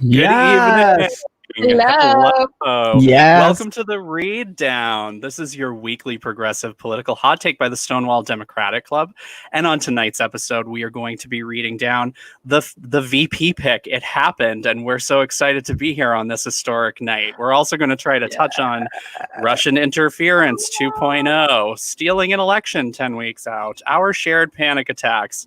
Yes. Hello. Yes. Welcome to the Read Down. This is your weekly progressive political hot take by the Stonewall Democratic Club. And on tonight's episode, we are going to be reading down the VP pick. It happened, and we're so excited to be here on this historic night. We're also going to try to touch on Russian interference 2.0, stealing an election 10 weeks out, our shared panic attacks.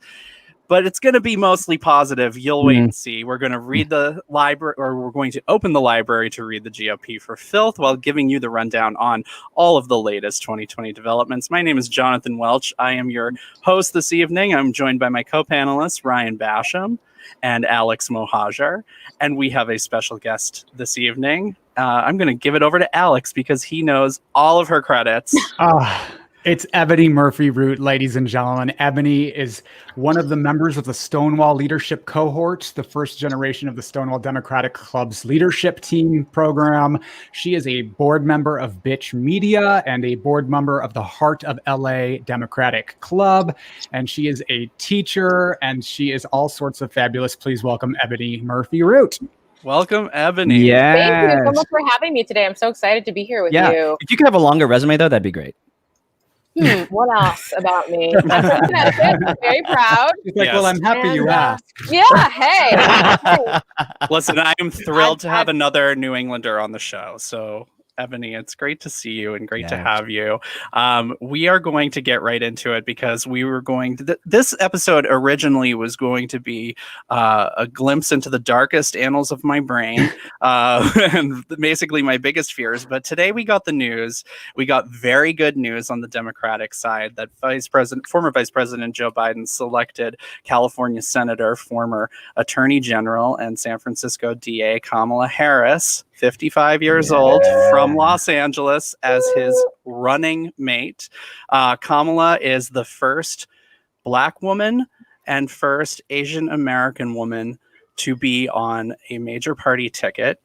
But it's going to be mostly positive. You'll wait and see. We're going to read the library, or we're going to open the library to read the GOP for filth while giving you the rundown on all of the latest 2020 developments. My name is Jonathan Welch. I am your host this evening. I'm joined by my co-panelists, Ryan Basham and Alex Mohajer. And we have a special guest this evening. I'm going to give it over to Alex because he knows all of her credits. It's Ebony Murphy-Root, ladies and gentlemen. Ebony is one of the members of the Stonewall leadership cohort, the first generation of the Stonewall Democratic Club's leadership team program. She is a board member of Bitch Media and a board member of the Heart of LA Democratic Club. And she is a teacher, and she is all sorts of fabulous. Please welcome Ebony Murphy-Root. Welcome, Ebony. Yes. Thank you so much for having me today. I'm so excited to be here with you. If you could have a longer resume, though, that'd be great. What else about me? I'm from Connecticut. I'm very proud. She's like, well, I'm happy you asked. Yeah, hey. Listen, I am thrilled to have another New Englander on the show. So, Ebony, it's great to see you and great to have you. We are going to get right into it because we were going to... This episode originally was going to be a glimpse into the darkest annals of my brain and basically my biggest fears. But today we got the news. We got very good news on the Democratic side that former Vice President Joe Biden selected California Senator, former Attorney General, and San Francisco DA Kamala Harris, 55 years old, from Los Angeles, as his running mate. Kamala is the first Black woman and first Asian American woman to be on a major party ticket.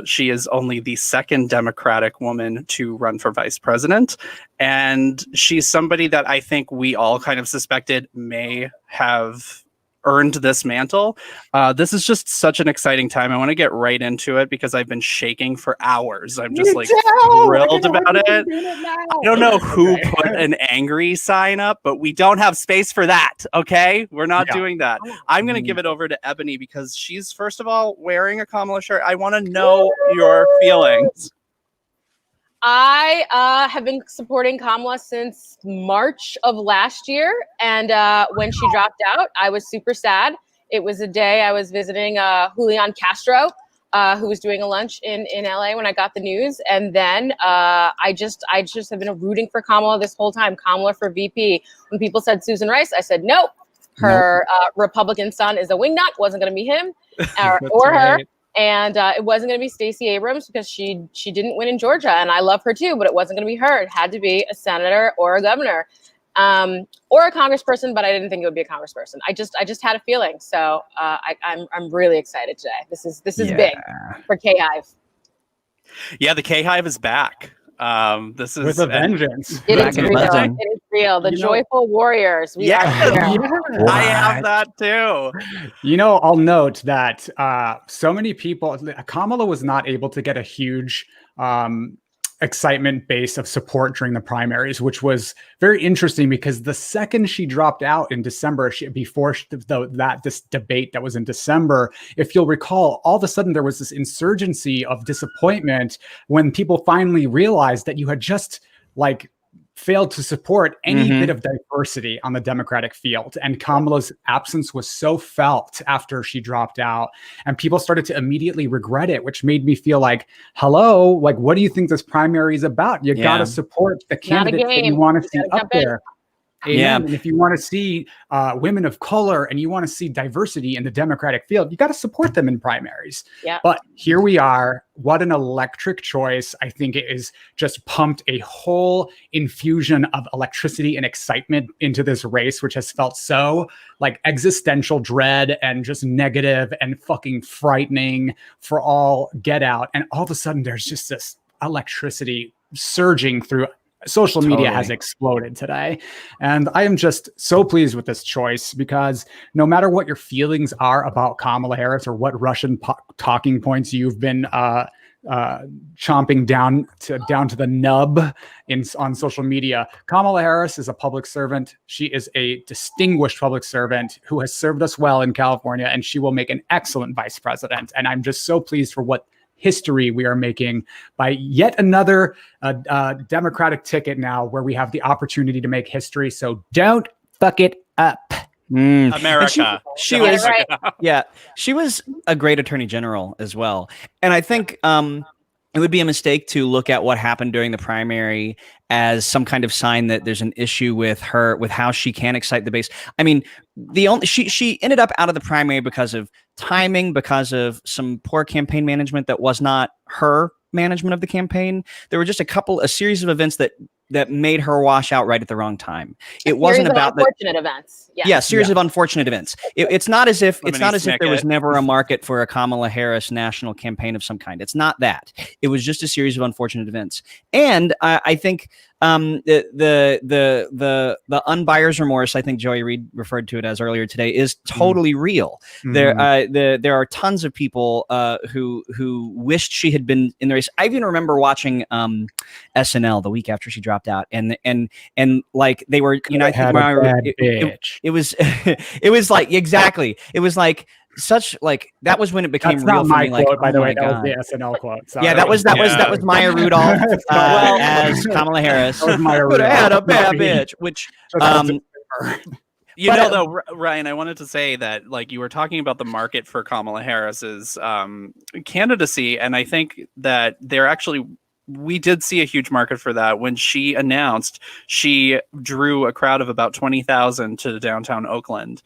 She is only the second Democratic woman to run for vice president. And she's somebody that I think we all kind of suspected may have earned this mantle. This is just such an exciting time. I want to get right into it because I've been shaking for hours. I'm just thrilled about it. I don't know who put an angry sign up, but we don't have space for that. Okay, we're not doing that. I'm going to give it over to Ebony because she's, first of all, wearing a Kamala shirt. I want to know your feelings. I have been supporting Kamala since March of last year. And when she dropped out, I was super sad. It was a day I was visiting Julian Castro, who was doing a lunch in LA when I got the news. And then I just have been rooting for Kamala this whole time. Kamala for VP. When people said Susan Rice, I said, nope. Her Republican son is a wingnut. Wasn't going to be him or her. And it wasn't going to be Stacey Abrams because she didn't win in Georgia, and I love her too, but it wasn't going to be her. It had to be a senator or a governor, or a congressperson. But I didn't think it would be a congressperson. I just had a feeling. So I'm really excited today. This is big for K-Hive. Yeah, the K-Hive is back. This is with a vengeance. It is real. It is real. The joyful warriors. We are here. I have that too. I'll note that so many people, Kamala was not able to get a huge excitement base of support during the primaries, which was very interesting because the second she dropped out in December, this debate that was in December, if you'll recall, all of a sudden there was this insurgency of disappointment when people finally realized that you had just failed to support any bit of diversity on the Democratic field. And Kamala's absence was so felt after she dropped out, and people started to immediately regret it, which made me feel like, hello, what do you think this primary is about? You got to support the candidates that you want to see up there. Amen. Yeah. And if you want to see women of color and you want to see diversity in the Democratic field, you got to support them in primaries. Yeah. But here we are. What an electric choice. I think it is just pumped a whole infusion of electricity and excitement into this race, which has felt so existential dread and just negative and fucking frightening for all get out. And all of a sudden there's just this electricity surging through social media has exploded today. And I am just so pleased with this choice, because no matter what your feelings are about Kamala Harris or what Russian talking points you've been chomping down to the nub on social media, Kamala Harris is a public servant. She is a distinguished public servant who has served us well in California, and she will make an excellent vice president. And I'm just so pleased for what history we are making by yet another Democratic ticket now, where we have the opportunity to make history. So don't fuck it up. America. She was, she was a great attorney general as well. And I think it would be a mistake to look at what happened during the primary as some kind of sign that there's an issue with her, with how she can excite the base. I mean, she ended up out of the primary because of timing, because of some poor campaign management that was not her management of the campaign. There were just a series of events that made her wash out right at the wrong time. It wasn't about unfortunate events. Series of unfortunate events. It's not as if there was never a market for a Kamala Harris national campaign of some kind. It's not that. It was just a series of unfortunate events. And I think the unbuyer's remorse, I think Joey Reid referred to it as earlier today, is totally real. There are tons of people who wished she had been in the race. I even remember watching SNL the week after she dropped out, and like they were, I think it was it was like, exactly, it was like such, like, that was when it became That's real not for my me. Like, quote, by the way, that God. was the SNL quote. Sorry. Yeah, that was Maya Rudolph as Kamala Harris. That was Maya Could have had a Rudolph. bad bitch, which though, Ryan, I wanted to say that, like, you were talking about the market for Kamala Harris's candidacy, and I think that we did see a huge market for that when she announced. She drew a crowd of about 20,000 to downtown Oakland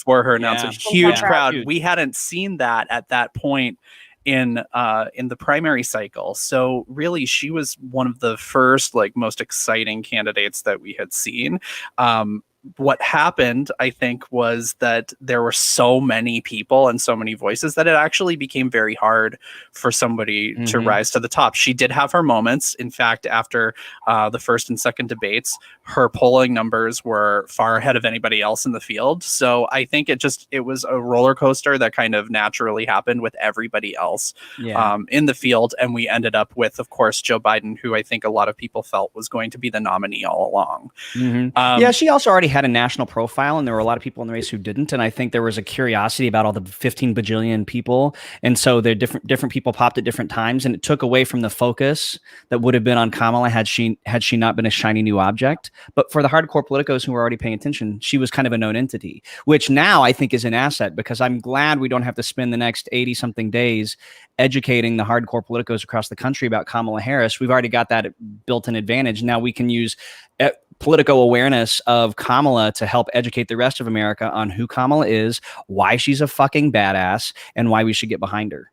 for her announcement. Huge crowd. Huge. We hadn't seen that at that point in the primary cycle. So really, she was one of the first, like, most exciting candidates that we had seen. What happened, I think, was that there were so many people and so many voices that it actually became very hard for somebody to rise to the top. She did have her moments. In fact, after the first and second debates, her polling numbers were far ahead of anybody else in the field. So I think it was a roller coaster that kind of naturally happened with everybody else in the field. And we ended up with, of course, Joe Biden, who I think a lot of people felt was going to be the nominee all along. She also already had a national profile, and there were a lot of people in the race who didn't. And I think there was a curiosity about all the 15 bajillion people, and so there different people popped at different times, and it took away from the focus that would have been on Kamala had she not been a shiny new object. But for the hardcore politicos who were already paying attention, she was kind of a known entity, which now I think is an asset, because I'm glad we don't have to spend the next 80 something days educating the hardcore politicos across the country about Kamala Harris. We've already got that built-in advantage. Now we can use political awareness of Kamala to help educate the rest of America on who Kamala is, why she's a fucking badass, and why we should get behind her.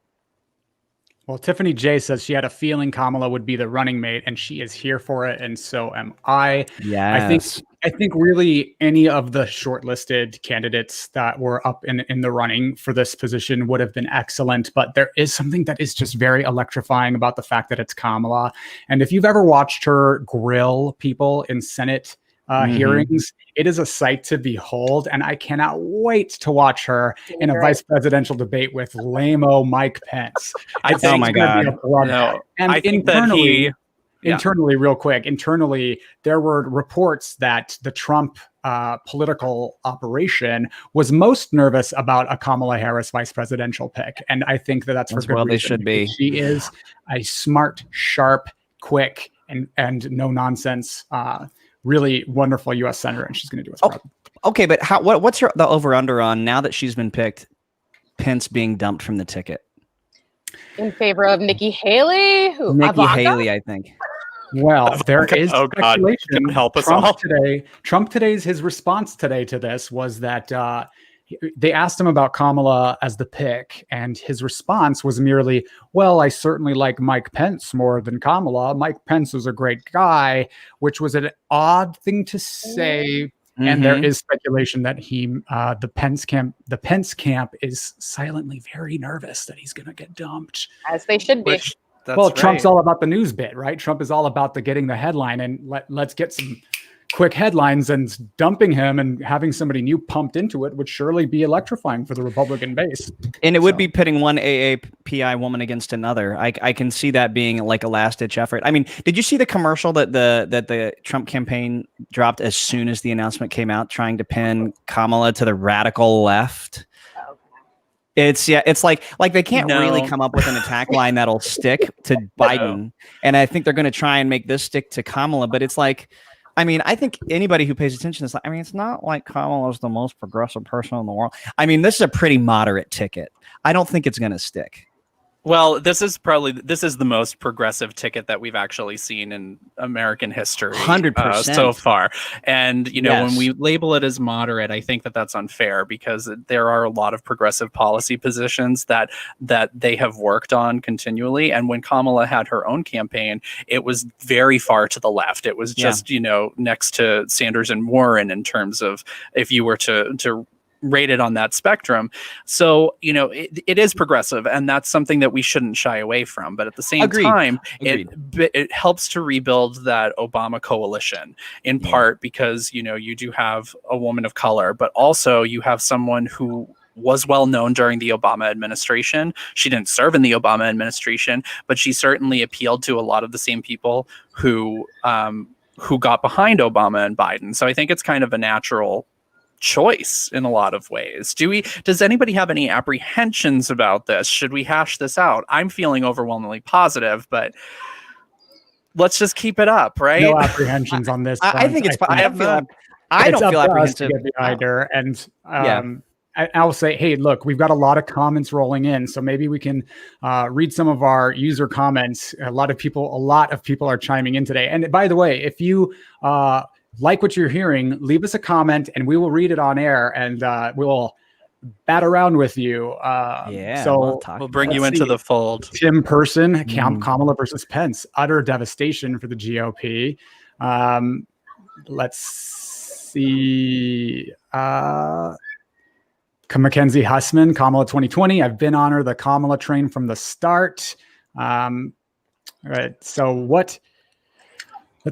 Well, Tiffany J says she had a feeling Kamala would be the running mate, and she is here for it, and so am I. Yes. I think really any of the shortlisted candidates that were up in the running for this position would have been excellent, but there is something that is just very electrifying about the fact that it's Kamala. And if you've ever watched her grill people in Senate hearings, it is a sight to behold, and I cannot wait to watch her in a vice presidential debate with lame-o Mike Pence. Oh my God. And I think internally, real quick, there were reports that the Trump political operation was most nervous about a Kamala Harris vice presidential pick, and I think that's for good reason. They should be. She is a smart, sharp, quick, and no nonsense, really wonderful U.S. senator, and she's going to do us proud. Okay, but what's the over/under on, now that she's been picked, Pence being dumped from the ticket? In favor of Nikki Haley? Haley, I think. Well, there is speculation. Can help us all. His response today to this was that they asked him about Kamala as the pick, and his response was merely, well, I certainly like Mike Pence more than Kamala. Mike Pence is a great guy, which was an odd thing to say. And there is speculation that the Pence camp is silently very nervous that he's going to get dumped. As they should be. Well, Trump's all about the news bit, right? Trump is all about getting the headline, and let's get some quick headlines, and dumping him and having somebody new pumped into it would surely be electrifying for the Republican base. And it would be pitting one AAPI woman against another. I can see that being like a last-ditch effort. I mean, did you see the commercial that the Trump campaign dropped as soon as the announcement came out, trying to pin Kamala to the radical left? It's like they can't really come up with an attack line that'll stick to Biden. And I think they're going to try and make this stick to Kamala, but it's like, I mean, I think anybody who pays attention is like, I mean, it's not like Kamala is the most progressive person in the world. I mean, this is a pretty moderate ticket. I don't think it's going to stick. Well, this is the most progressive ticket that we've actually seen in American history 100% so far. And, when we label it as moderate, I think that that's unfair, because there are a lot of progressive policy positions that they have worked on continually. And when Kamala had her own campaign, it was very far to the left. It was just, next to Sanders and Warren in terms of if you were to rated on that spectrum. So, it is progressive, and that's something that we shouldn't shy away from. But at the same time, it helps to rebuild that Obama coalition, in part because, you do have a woman of color, but also you have someone who was well known during the Obama administration. She didn't serve in the Obama administration, but she certainly appealed to a lot of the same people who got behind Obama and Biden. So I think it's kind of a natural choice in a lot of ways. Does anybody have any apprehensions about this? Should we hash this out? I'm feeling overwhelmingly positive, but let's just keep it up, right? No apprehensions on this. I think it's I don't feel apprehensive behind her. And I'll say, hey, look, we've got a lot of comments rolling in, so maybe we can read some of our user comments. A lot of people are chiming in today. And by the way, if you like what you're hearing, leave us a comment and we will read it on air, and we'll bat around with you. So we'll bring you into the fold. Tim Person, Kamala versus Pence, utter devastation for the GOP. Let's see. Mackenzie Hussman, Kamala 2020. I've been on her, the Kamala train from the start. All right. So let's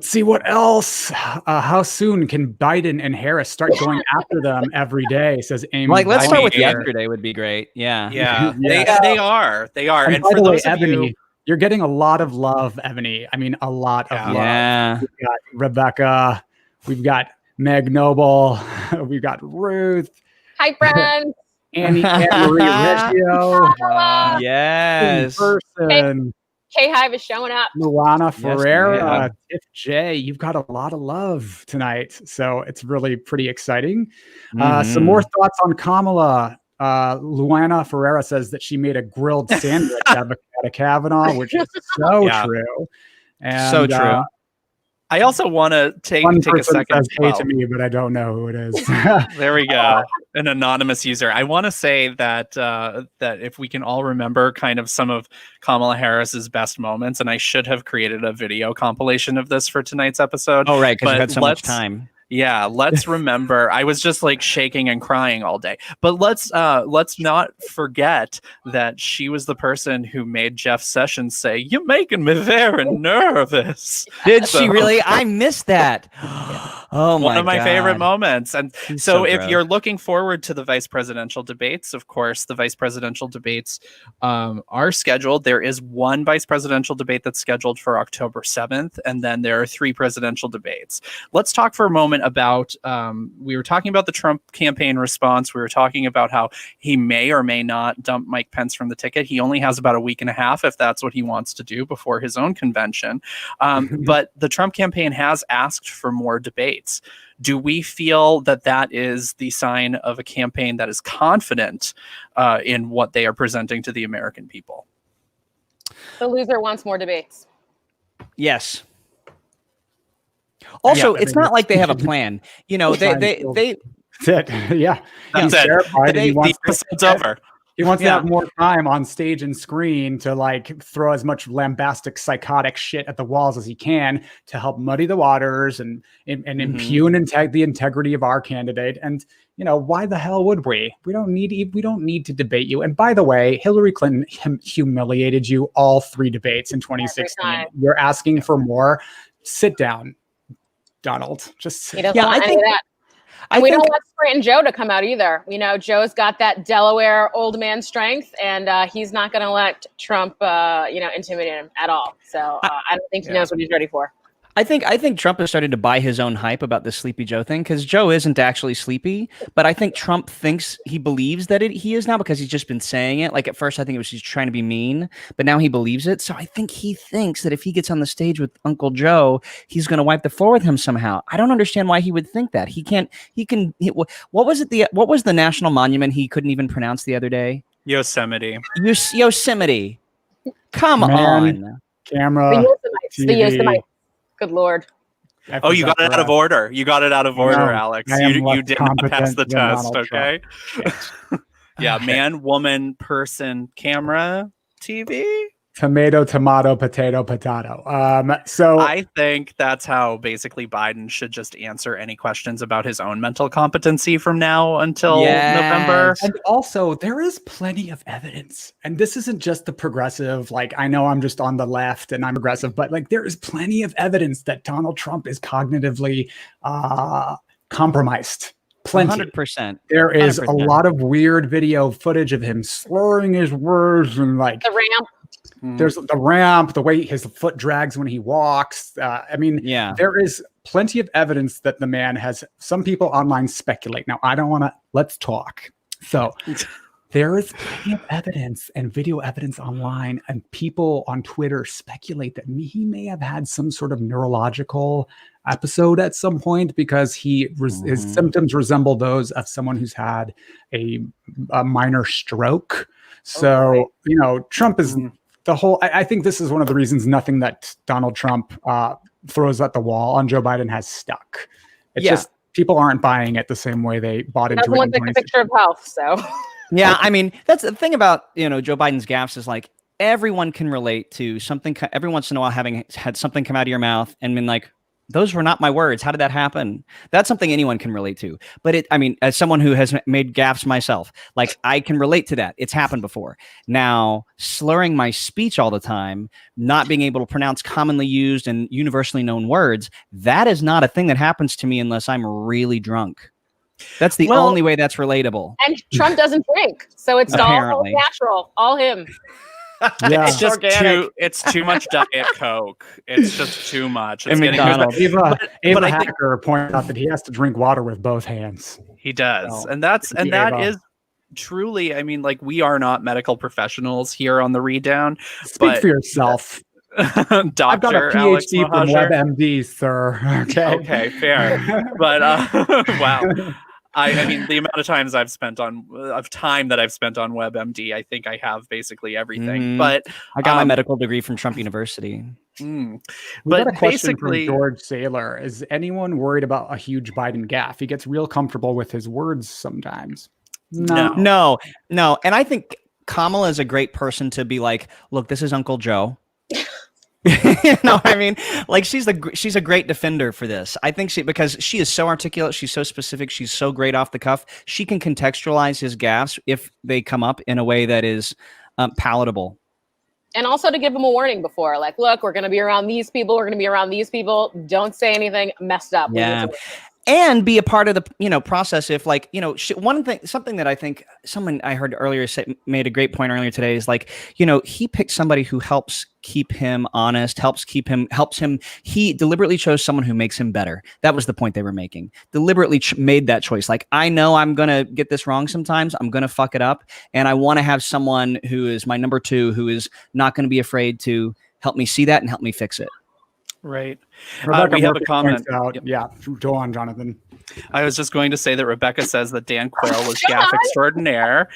see what else. How soon can Biden and Harris start going after them every day? Says Amy. Let's start with yesterday would be great. Yeah. They are. And by for the way, those of Ebony, you're getting a lot of love, Ebony. I mean, a lot of love. Yeah. We've got Rebecca. We've got Meg Noble. We've got Ruth. Hi, friends. Annie Marie Reggio. Yes. Person. K-Hive is showing up. Luana Ferreira, Tiff J, you've got a lot of love tonight. So it's really pretty exciting. Some more thoughts on Kamala. Luana Ferreira says that she made a grilled sandwich out of Kavanaugh, which is so true. And, so true. I also want to take a second. Says, to me, but I don't know who it is. There we go. An anonymous user. I want to say that that if we can all remember kind of some of Kamala Harris's best moments, and I should have created a video compilation of this for tonight's episode. Oh, right, because you had so much time. Yeah, let's remember. I was just like shaking and crying all day. But let's not forget that she was the person who made Jeff Sessions say, "You're making me very nervous." Did she really? I missed that. Oh my! One of my God. favorite moments. And so if gross. you're looking forward to the vice presidential debates, of course, the vice presidential debates are scheduled. There is one vice presidential debate that's scheduled for October 7th, and then there are 3 presidential debates. Let's talk for a moment about, we were talking about the Trump campaign response. We were talking about how he may or may not dump Mike Pence from the ticket. He only has about a week and a half if that's what he wants to do before his own convention. But the Trump campaign has asked for more debates. Do we feel that that is the sign of a campaign that is confident in what they are presenting to the American people? The loser wants more debates. Yes. Also, it's not like they have a plan. You know, they yeah. That's it. The episode's over. He wants to have more time on stage and screen to like throw as much lambastic, psychotic shit at the walls as he can to help muddy the waters and impugn the integrity of our candidate. And you know, why the hell would we? We don't need to debate you. And by the way, Hillary Clinton humiliated you all 3 debates in 2016. You're asking for more. Sit down, Donald. Just he doesn't want any of that. And we don't want Scranton Joe to come out either. You know, Joe's got that Delaware old man strength, and he's not going to let Trump, intimidate him at all. So I don't think he knows what he's ready for. I think Trump has started to buy his own hype about this Sleepy Joe thing, because Joe isn't actually sleepy, but I think Trump thinks he believes that he is now, because he's just been saying it. Like at first, I think it was he's trying to be mean, but now he believes it. So I think he thinks that if he gets on the stage with Uncle Joe, he's going to wipe the floor with him somehow. I don't understand why he would think that. What was the national monument he couldn't even pronounce the other day? Yosemite. Yosemite. Come on. Camera. The Yosemite. Good Lord. Oh, you got it out of order. You got it out of order, Alex. You did not pass the test, okay? Yeah, man, woman, person, camera, TV. Tomato, potato. So I think that's how basically Biden should just answer any questions about his own mental competency from now until November. And also, there is plenty of evidence. And this isn't just the progressive, like, I know I'm just on the left and I'm progressive, but like there is plenty of evidence that Donald Trump is cognitively compromised. Plenty. 100%. There is 100%. A lot of weird video footage of him slurring his words and like the ramp. There's the ramp, the way his foot drags when he walks. There is plenty of evidence that the man has. Some people online speculate. Now, I don't want to. Let's talk. So there is plenty of evidence and video evidence online, and people on Twitter speculate that he may have had some sort of neurological episode at some point, because his symptoms resemble those of someone who's had a minor stroke. So, Trump is the whole. I think this is one of the reasons nothing that Donald Trump throws at the wall on Joe Biden has stuck. It's just people aren't buying it the same way they bought into it. Doesn't look like a picture of health, so. Yeah, I mean, that's the thing about, Joe Biden's gaffes is like everyone can relate to something every once in a while, having had something come out of your mouth and been like, those were not my words. How did that happen? That's something anyone can relate to. But as someone who has made gaffes myself, like I can relate to that. It's happened before. Now, slurring my speech all the time, not being able to pronounce commonly used and universally known words, that is not a thing that happens to me unless I'm really drunk. That's the only way that's relatable. And Trump doesn't drink, so it's all natural, all him. Yeah. It's just too much Diet Coke. It's just too much. It's McDonald's. Eva Hacker pointed out that he has to drink water with both hands. He does. So, and that is truly, we are not medical professionals here on the Read Down. Speak for yourself. Dr. I've got a PhD from WebMD, sir. Okay, fair. But wow. The amount of times I've spent on time that I've spent on WebMD, I think I have basically everything. But I got my medical degree from Trump University. We got a question from George Saylor. Is anyone worried about a huge Biden gaffe? He gets real comfortable with his words sometimes. No. And I think Kamala is a great person to be like, look, this is Uncle Joe. She's a great defender for this. I think because she is so articulate, she's so specific, she's so great off the cuff. She can contextualize his gaffes if they come up in a way that is palatable. And also to give him a warning before, like, look, we're going to be around these people. We're going to be around these people. Don't say anything messed up. Yeah. And be a part of the process. If something that I think someone I heard earlier made a great point earlier today is like, he picked somebody who helps keep him honest, helps him. He deliberately chose someone who makes him better. That was the point they were making. Deliberately made that choice. Like, I know I'm going to get this wrong sometimes. I'm going to fuck it up. And I want to have someone who is my number 2, who is not going to be afraid to help me see that and help me fix it. Right. We have a comment. Yeah, go on, Jonathan. I was just going to say that Rebecca says that Dan Quayle was gaffe extraordinaire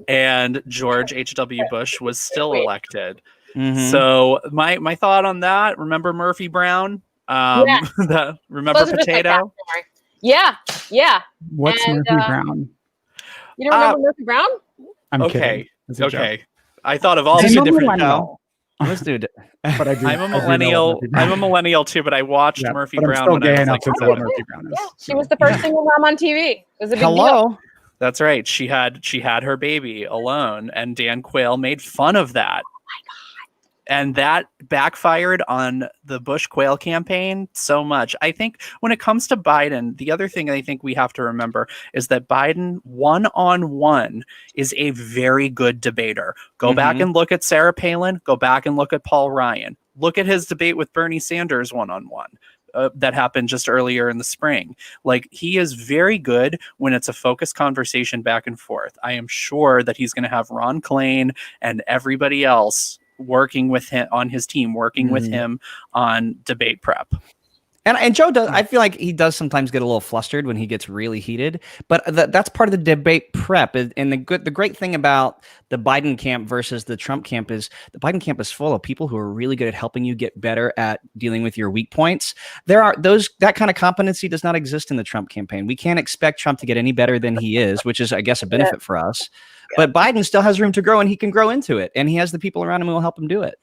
and George H.W. Bush was still elected. Mm-hmm. So my thought on that, remember Murphy Brown? Remember Potato? Yeah. What's Murphy Brown? You don't remember Murphy Brown? I'm kidding. Okay. I thought of all This is the a different millennial. show. Let's do it. But I do, I'm a I do know what millennial. Murphy Brown I'm a is. millennial too, but I watched Yeah, Murphy but I'm Brown still when I gay was enough like to know 7. what Murphy Brown is. Yeah, she so. was the first single mom on TV. It was a big deal. Hello. That's right. She had her baby alone, and Dan Quayle made fun of that. And that backfired on the Bush-Quayle campaign so much. I think when it comes to Biden, the other thing I think we have to remember is that Biden one-on-one is a very good debater. Go back and look at Sarah Palin. Go back and look at Paul Ryan. Look at his debate with Bernie Sanders one-on-one. That happened just earlier in the spring. Like, he is very good when it's a focused conversation back and forth. I am sure that he's going to have Ron Klain and everybody else working with him on his team, working with him on debate prep. And Joe does. I feel like he does sometimes get a little flustered when he gets really heated, but that's part of the debate prep. And the great thing about the Biden camp versus the Trump camp is the Biden camp is full of people who are really good at helping you get better at dealing with your weak points. That kind of competency does not exist in the Trump campaign. We can't expect Trump to get any better than he is, which is, I guess, a benefit for us. But Biden still has room to grow, and he can grow into it, and he has the people around him who will help him do it.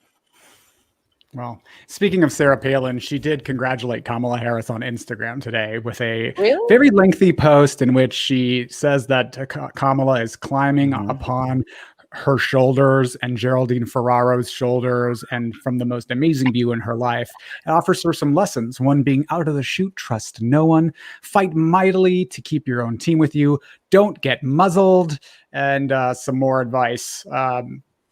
Well, speaking of Sarah Palin, she did congratulate Kamala Harris on Instagram today with a very lengthy post in which she says that Kamala is climbing upon her shoulders and Geraldine Ferraro's shoulders, and from the most amazing view in her life. It offers her some lessons. One being, out of the chute, trust no one, fight mightily to keep your own team with you, don't get muzzled, and some more advice.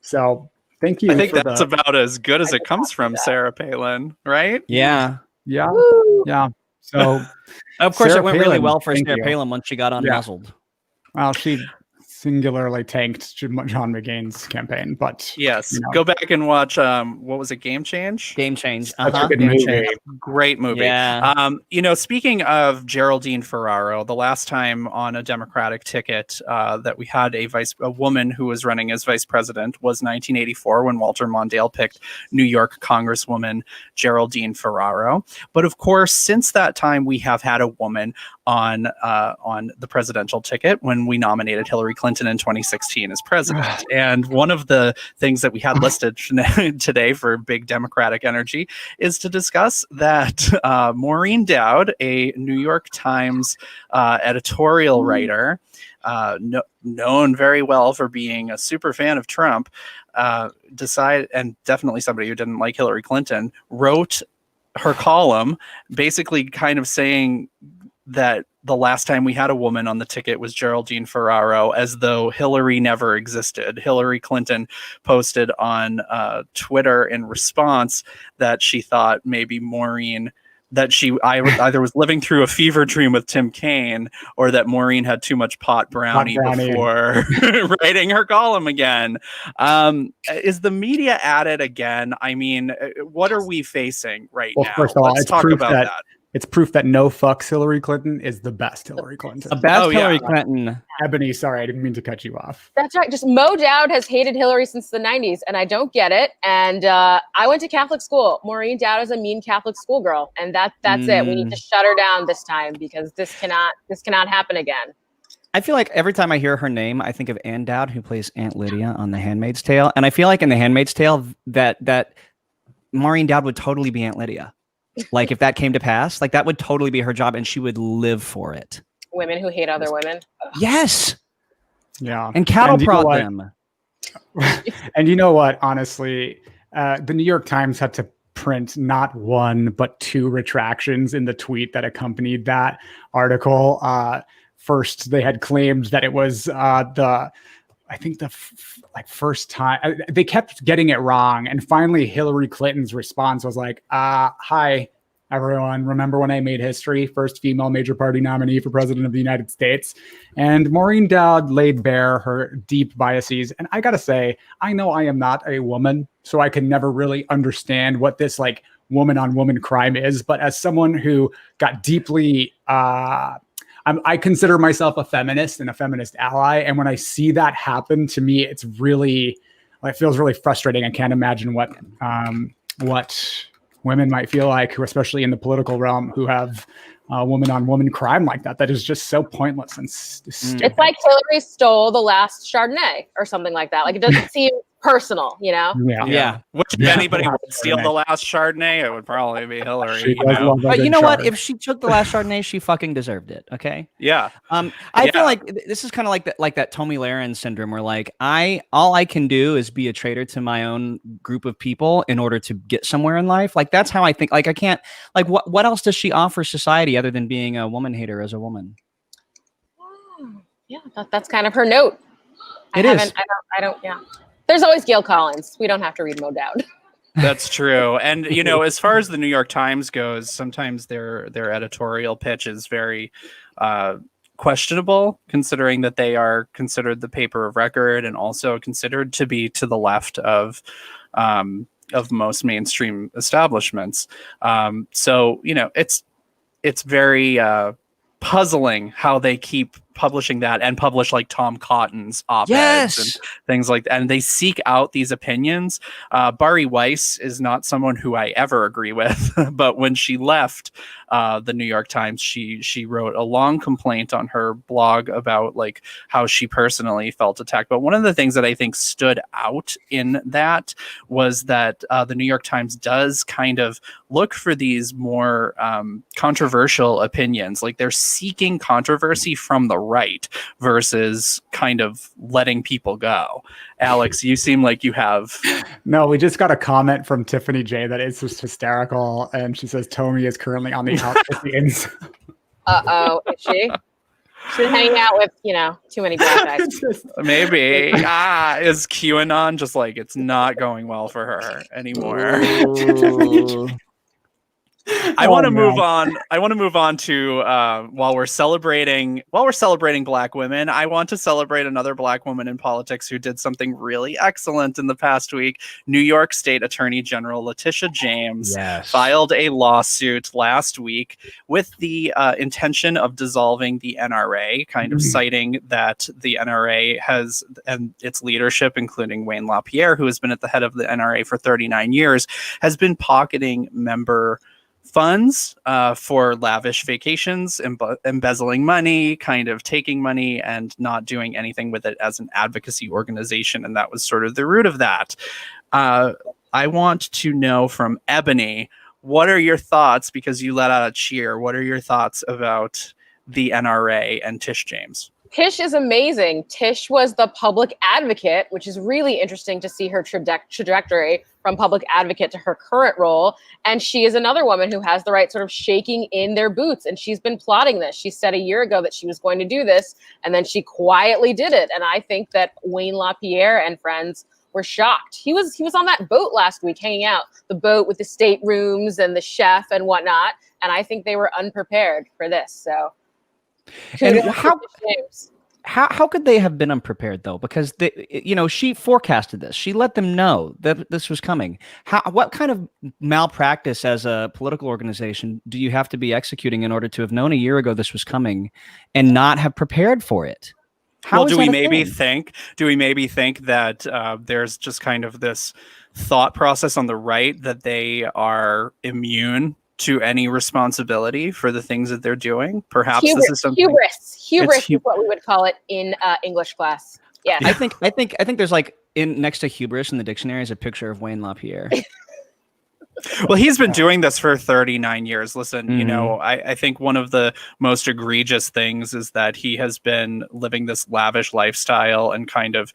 So thank you. I think that's about as good as it comes from Sarah Palin, right? Yeah. Yeah. Yeah. So of course, Sarah it went Palin, really well for thank Sarah you. Palin once she got unmuzzled. Well, she singularly tanked John McCain's campaign, but yes, go back and watch what was it, Game Change? Game Change. Such a good movie. Great movie. Yeah. Speaking of Geraldine Ferraro, the last time on a Democratic ticket that we had a woman who was running as vice president was 1984 when Walter Mondale picked New York Congresswoman Geraldine Ferraro. But of course, since that time, we have had a woman on the presidential ticket when we nominated Hillary Clinton in 2016 as president. And one of the things that we had listed today for big Democratic energy is to discuss that Maureen Dowd, a New York Times editorial writer, known very well for being a super fan of Trump, and definitely somebody who didn't like Hillary Clinton, wrote her column basically kind of saying that the last time we had a woman on the ticket was Geraldine Ferraro, as though Hillary never existed. Hillary Clinton posted on Twitter in response that she thought maybe Maureen, that she either was living through a fever dream with Tim Kaine, or that Maureen had too much pot brownie. Before writing her column again. Is the media at it again? I mean, what are we facing now? First of all, let's talk about that. It's proof that no fucks Hillary Clinton is the best Hillary Clinton. The best Hillary Clinton. Ebony, sorry, I didn't mean to cut you off. That's right. Just Mo Dowd has hated Hillary since the 90s, and I don't get it. And I went to Catholic school. Maureen Dowd is a mean Catholic schoolgirl, and that's it. We need to shut her down this time, because this cannot happen again. I feel like every time I hear her name, I think of Ann Dowd, who plays Aunt Lydia on The Handmaid's Tale. And I feel like in The Handmaid's Tale that Maureen Dowd would totally be Aunt Lydia. Like, if that came to pass, like, that would totally be her job, and she would live for it. Women who hate other women. Yes. Yeah. And cattle prod them. And you know what? Honestly, the New York Times had to print not one, but two retractions in the tweet that accompanied that article. First, they had claimed that it was first time they kept getting it wrong. And finally, Hillary Clinton's response was like, hi, everyone. Remember when I made history? First female major party nominee for president of the United States. And Maureen Dowd laid bare her deep biases. And I got to say, I know I am not a woman, so I can never really understand what this like woman on woman crime is. But as someone who got deeply, I consider myself a feminist and a feminist ally. And when I see that happen to me, it feels really frustrating. I can't imagine what women might feel like, who, especially in the political realm, who have woman on woman crime like that is just so pointless and stupid. It's like Hillary stole the last Chardonnay or something like that. Like, it doesn't seem personal, you know? Yeah. Which if anybody would steal the last Chardonnay, it would probably be Hillary. But you know what? If she took the last Chardonnay, she fucking deserved it. Okay. Yeah. I feel like this is kind of like that Tomi Lahren syndrome, where like all I can do is be a traitor to my own group of people in order to get somewhere in life. Like, that's how I think. Like, I can't. Like, what else does she offer society other than being a woman hater as a woman? Yeah, that's kind of her note. I don't. Yeah. There's always Gail Collins. We don't have to read Mo Dowd. That's true. And, you know, as far as the New York Times goes, sometimes their editorial pitch is very questionable, considering that they are considered the paper of record and also considered to be to the left of most mainstream establishments. So, you know, it's very puzzling how they keep publishing that and publish like Tom Cotton's op-eds and things like that. And they seek out these opinions. Bari Weiss is not someone who I ever agree with, but when she left the New York Times, she wrote a long complaint on her blog about like how she personally felt attacked. But one of the things that I think stood out in that was that the New York Times does kind of look for these more controversial opinions. Like, they're seeking controversy from the right versus kind of letting people go. Alex, you seem like you have. No, we just got a comment from Tiffany J that is just hysterical, and she says Tomi is currently on the out with the ins. Is she? She's hanging out with, you know, too many black guys. Maybe. Is QAnon just like, it's not going well for her anymore? I want to move on. I want to move on to while we're celebrating Black women, I want to celebrate another Black woman in politics who did something really excellent in the past week. New York State Attorney General Letitia James filed a lawsuit last week with the intention of dissolving the NRA, kind of citing that the NRA has, and its leadership, including Wayne LaPierre, who has been at the head of the NRA for 39 years, has been pocketing member funds for lavish vacations, embezzling money, kind of taking money and not doing anything with it as an advocacy organization. And that was sort of the root of that. I want to know from Ebony, what are your thoughts, because you let out a cheer, what are your thoughts about the NRA and Tish James? Tish is amazing. Tish was the public advocate, which is really interesting to see her trajectory from public advocate to her current role. And she is another woman who has the right sort of shaking in their boots. And she's been plotting this. She said a year ago that she was going to do this, and then she quietly did it. And I think that Wayne LaPierre and friends were shocked. He was on that boat last week, hanging out, the boat with the staterooms and the chef and whatnot. And I think they were unprepared for this. So. And how could they have been unprepared, though? Because she forecasted this. She let them know that this was coming. What kind of malpractice as a political organization do you have to be executing in order to have known a year ago this was coming and not have prepared for it? Do we maybe think that there's just kind of this thought process on the right that they are immune to any responsibility for the things that they're doing? Perhaps this is something. Hubris is what we would call it in English class. Yeah, I think there's like next to hubris in the dictionary is a picture of Wayne LaPierre. Well, he's been doing this for 39 years. Listen, I think one of the most egregious things is that he has been living this lavish lifestyle and kind of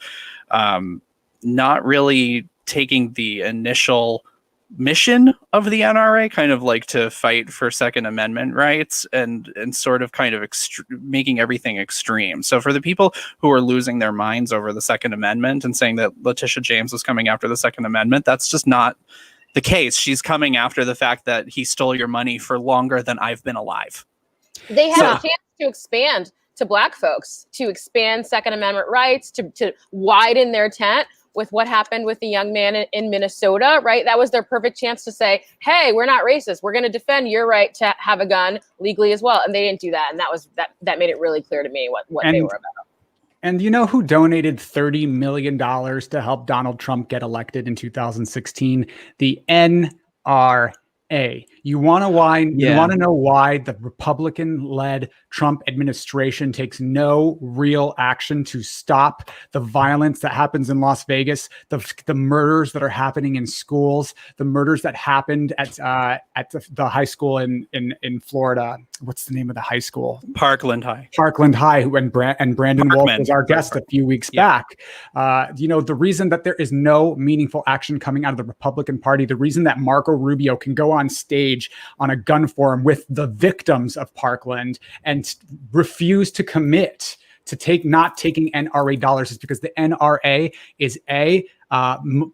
not really taking the initial mission of the NRA, kind of like to fight for Second Amendment rights and sort of kind of making everything extreme. So for the people who are losing their minds over the Second Amendment and saying that Letitia James was coming after the Second Amendment, that's just not the case. She's coming after the fact that he stole your money for longer than I've been alive. They had a chance to expand to Black folks, to expand Second Amendment rights, to widen their tent with what happened with the young man in Minnesota, right? That was their perfect chance to say, hey, we're not racist. We're going to defend your right to have a gun legally as well. And they didn't do that. And that made it really clear to me what they were about. And you know who donated $30 million to help Donald Trump get elected in 2016? The NRA. You want to know why the Republican-led Trump administration takes no real action to stop the violence that happens in Las Vegas, the murders that are happening in schools, the murders that happened at the high school in Florida. What's the name of the high school? Parkland High. Parkland High, and Brandon Wolf was our guest a few weeks back. The reason that there is no meaningful action coming out of the Republican Party, the reason that Marco Rubio can go on stage on a gun forum with the victims of Parkland and refuse to commit to not taking NRA dollars is because the NRA is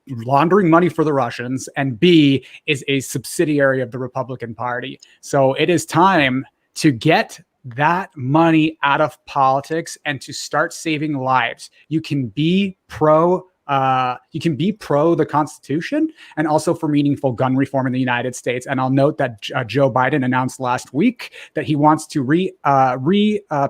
laundering money for the Russians, and B, is a subsidiary of the Republican Party. So it is time to get that money out of politics and to start saving lives. You can be pro the Constitution and also for meaningful gun reform in the United States. And I'll note that Joe Biden announced last week that he wants to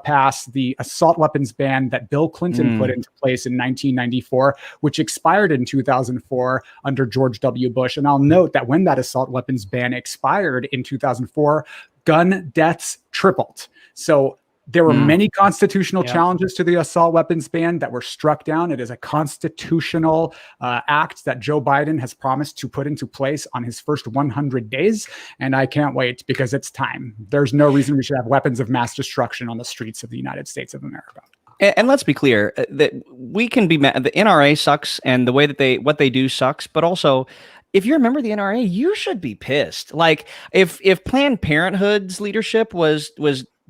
pass the assault weapons ban that Bill Clinton put into place in 1994, which expired in 2004 under George W. Bush. And I'll note that when that assault weapons ban expired in 2004, gun deaths tripled. So there were many constitutional challenges to the assault weapons ban that were struck down. It is a constitutional act that Joe Biden has promised to put into place on his first 100 days. And I can't wait because it's time. There's no reason we should have weapons of mass destruction on the streets of the United States of America. And let's be clear that we can be mad. The NRA sucks, and the way that what they do sucks. But also, if you're a member of the NRA, you should be pissed. Like if Planned Parenthood's leadership was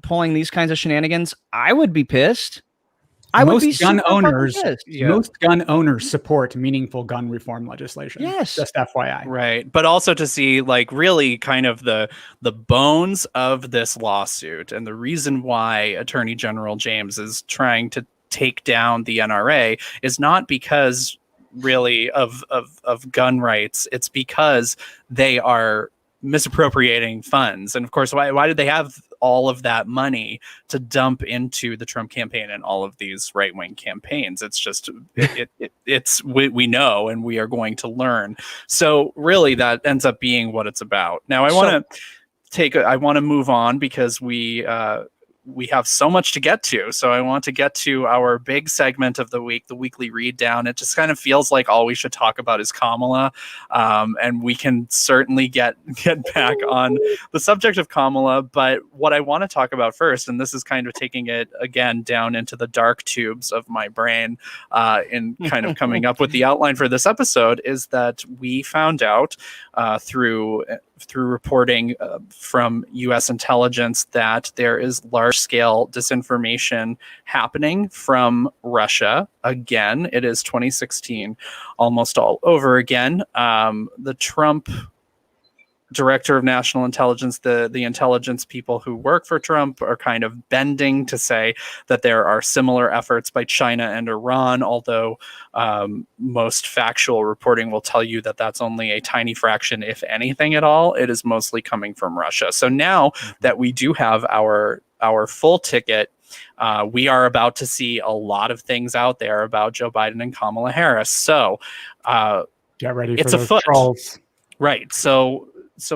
pulling these kinds of shenanigans, I would be pissed. Most gun owners support meaningful gun reform legislation. Yes, just FYI. Right, but also to see like really kind of the bones of this lawsuit and the reason why Attorney General James is trying to take down the NRA is not because really of gun rights. It's because they are misappropriating funds. And of course, why did they have all of that money to dump into the Trump campaign and all of these right-wing campaigns? It's just we know, and we are going to learn. So really that ends up being what it's about. Now I want to move on because we have so much to get to. So I want to get to our big segment of the week, the weekly read down. It just kind of feels like all we should talk about is Kamala. And we can certainly get back on the subject of Kamala. But what I want to talk about first, and this is kind of taking it again down into the dark tubes of my brain in kind of coming up with the outline for this episode, is that we found out through reporting from U.S. intelligence that there is large-scale disinformation happening from Russia. Again, it is 2016, almost all over again. The Trump director of national intelligence, the intelligence people who work for Trump are kind of bending to say that there are similar efforts by China and Iran, although most factual reporting will tell you that that's only a tiny fraction, if anything at all. It is mostly coming from Russia. So now that we do have our full ticket, we are about to see a lot of things out there about Joe Biden and Kamala Harris. So get ready for those trolls. Right. So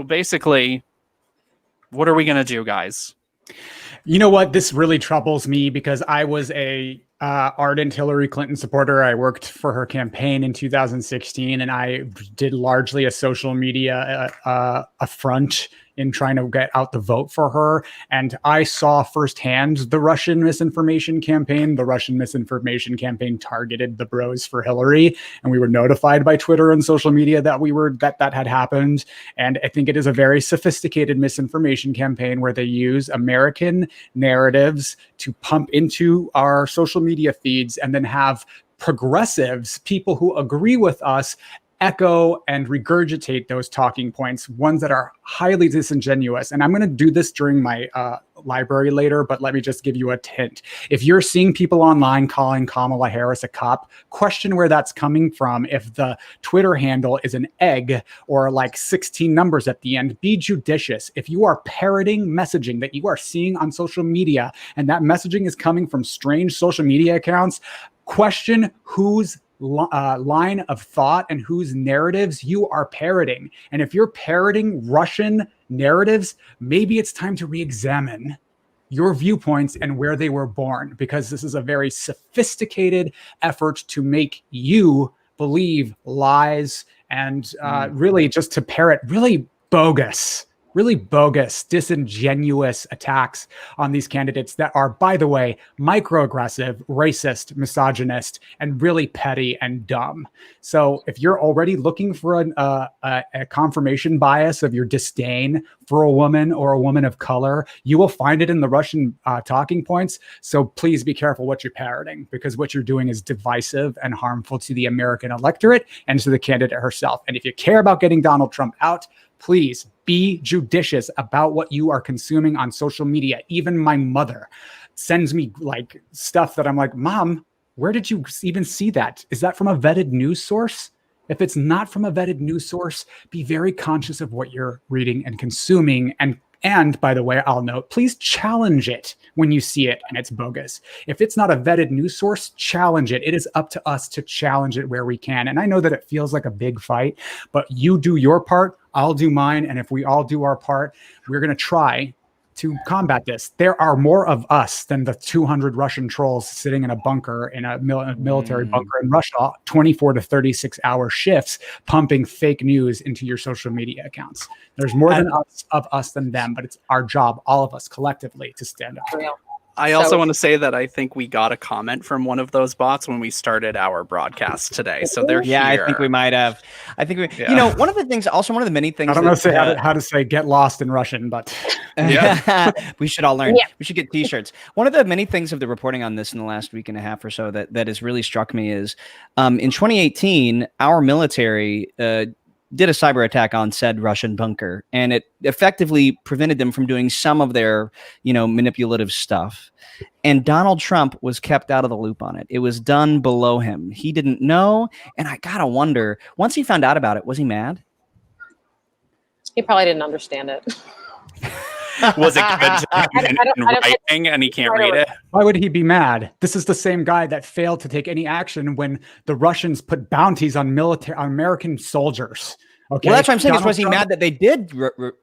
basically, what are we going to do, guys? You know what? This really troubles me because I was a ardent Hillary Clinton supporter. I worked for her campaign in 2016, and I did largely a social media affront in trying to get out the vote for her. And I saw firsthand the Russian misinformation campaign. The Russian misinformation campaign targeted the bros for Hillary, and we were notified by Twitter and social media that that had happened. And I think it is a very sophisticated misinformation campaign where they use American narratives to pump into our social media feeds and then have progressives, people who agree with us, echo and regurgitate those talking points, ones that are highly disingenuous. And I'm going to do this during my library later, but let me just give you a hint. If you're seeing people online calling Kamala Harris a cop, question where that's coming from. If the Twitter handle is an egg or like 16 numbers at the end, be judicious. If you are parroting messaging that you are seeing on social media and that messaging is coming from strange social media accounts, question whose line of thought and whose narratives you are parroting. And if you're parroting Russian narratives, maybe it's time to re-examine your viewpoints and where they were born, because this is a very sophisticated effort to make you believe lies and really just to parrot really bogus, disingenuous attacks on these candidates that are, by the way, microaggressive, racist, misogynist, and really petty and dumb. So if you're already looking for a confirmation bias of your disdain for a woman or a woman of color, you will find it in the Russian talking points. So please be careful what you're parroting, because what you're doing is divisive and harmful to the American electorate and to the candidate herself. And if you care about getting Donald Trump out, please be judicious about what you are consuming on social media. Even my mother sends me like stuff that I'm like, Mom, where did you even see that? Is that from a vetted news source? If it's not from a vetted news source, be very conscious of what you're reading and consuming. And by the way, I'll note, please challenge it when you see it and it's bogus. If it's not a vetted news source, challenge it. It is up to us to challenge it where we can. And I know that it feels like a big fight, but you do your part, I'll do mine. And if we all do our part, we're going to try to combat this. There are more of us than the 200 Russian trolls sitting in a bunker, in a military bunker in Russia, 24 to 36 hour shifts, pumping fake news into your social media accounts. There's more than us than them, but it's our job, all of us collectively, to stand up. I also want to say that I think we got a comment from one of those bots when we started our broadcast today. So they're here. I think we might have. I think we, you know, one of the things, also one of the many things. I don't know how to say get lost in Russian, but we should all learn. Yeah. We should get t-shirts. One of the many things of the reporting on this in the last week and a half or so that has really struck me is in 2018, our military did a cyber attack on said Russian bunker, and it effectively prevented them from doing some of their, manipulative stuff. And Donald Trump was kept out of the loop on it. It was done below him. He didn't know. And I gotta wonder, once he found out about it, was he mad? He probably didn't understand it. Was it given to him in writing and he can't read it? Why would he be mad? This is the same guy that failed to take any action when the Russians put bounties on American soldiers. Okay. Well, that's what I'm saying. Was he mad that they did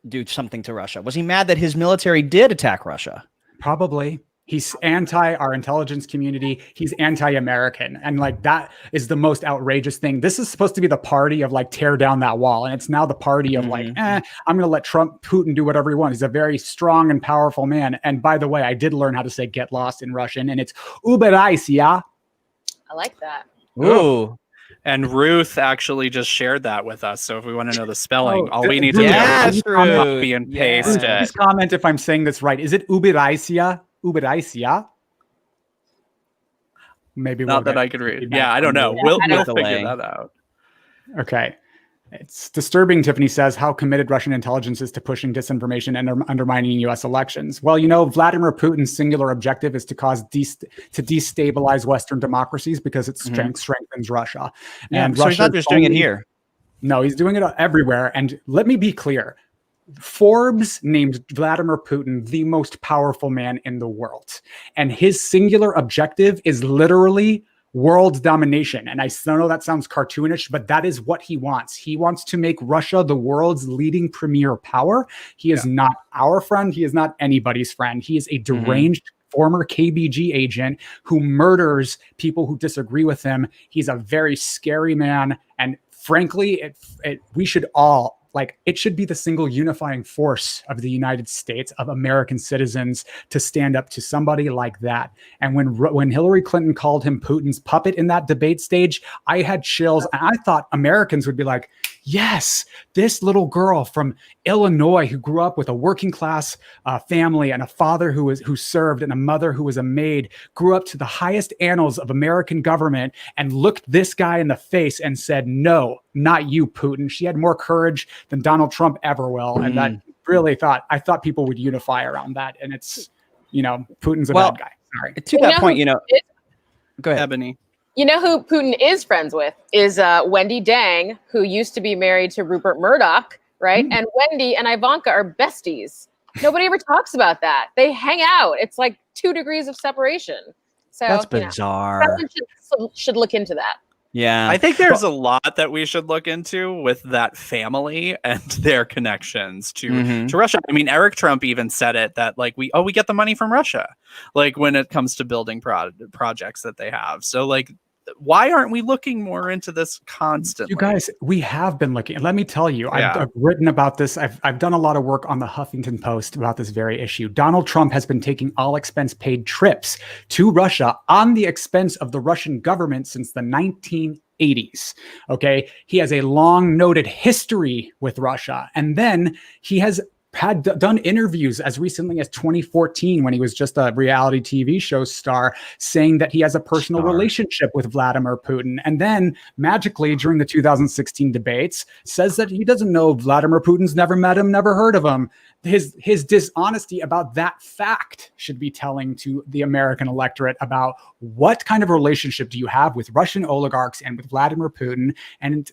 do something to Russia? Was he mad that his military did attack Russia? Probably. He's anti our intelligence community. He's anti-American. And that is the most outrageous thing. This is supposed to be the party of tear down that wall. And it's now the party of I'm going to let Putin do whatever he wants. He's a very strong and powerful man. And by the way, I did learn how to say get lost in Russian, and it's uberaisia. I like that. Ooh. And Ruth actually just shared that with us. So if we want to know the spelling, all we need to do is copy and paste it. Please comment if I'm saying this right. Is it uberaisia? Uberaisia? Maybe not that I could read. Yeah, I don't know. We'll figure that out. Okay. It's disturbing, Tiffany says, how committed Russian intelligence is to pushing disinformation and undermining U.S. elections. Well, Vladimir Putin's singular objective is to destabilize Western democracies because it strengthens Russia. Yeah, and so he's not just doing it here. No, he's doing it everywhere. And let me be clear. Forbes named Vladimir Putin the most powerful man in the world. And his singular objective is literally world domination. And I know that sounds cartoonish, but that is what he wants. He wants to make Russia the world's leading premier power. He is not our friend. He is not anybody's friend. He is a deranged former KGB agent who murders people who disagree with him. He's a very scary man. And frankly, we should all, it should be the single unifying force of the United States, of American citizens, to stand up to somebody like that. And when Hillary Clinton called him Putin's puppet in that debate stage, I had chills. And I thought Americans would be like, yes, this little girl from Illinois who grew up with a working class family and a father who served and a mother who was a maid, grew up to the highest annals of American government and looked this guy in the face and said, no, not you, Putin. She had more courage than Donald Trump ever will. And that really I thought people would unify around that. And it's, Putin's a bad guy. Sorry. To that point, go ahead, Ebony. You know who Putin is friends with is Wendy Dang, who used to be married to Rupert Murdoch, right? And Wendy and Ivanka are besties. Nobody ever talks about that. They hang out. It's like 2 degrees of separation. So that's bizarre. Someone should look into that. Yeah. I think there's a lot that we should look into with that family and their connections to Russia. I mean, Eric Trump even said it, that like we get the money from Russia, like when it comes to building projects that they have. So like, why aren't we looking more into this constantly? You guys, we have been looking. Let me tell you, I've written about this. I've done a lot of work on the Huffington Post about this very issue. Donald Trump has been taking all expense paid trips to Russia on the expense of the Russian government since the 1980s. Okay. He has a long noted history with Russia. And then he has done interviews as recently as 2014 when he was just a reality TV show star, saying that he has a personal relationship with Vladimir Putin. And then magically during the 2016 debates says that he doesn't know Vladimir Putin's never met him, never heard of him. His dishonesty about that fact should be telling to the American electorate about what kind of relationship do you have with Russian oligarchs and with Vladimir Putin, and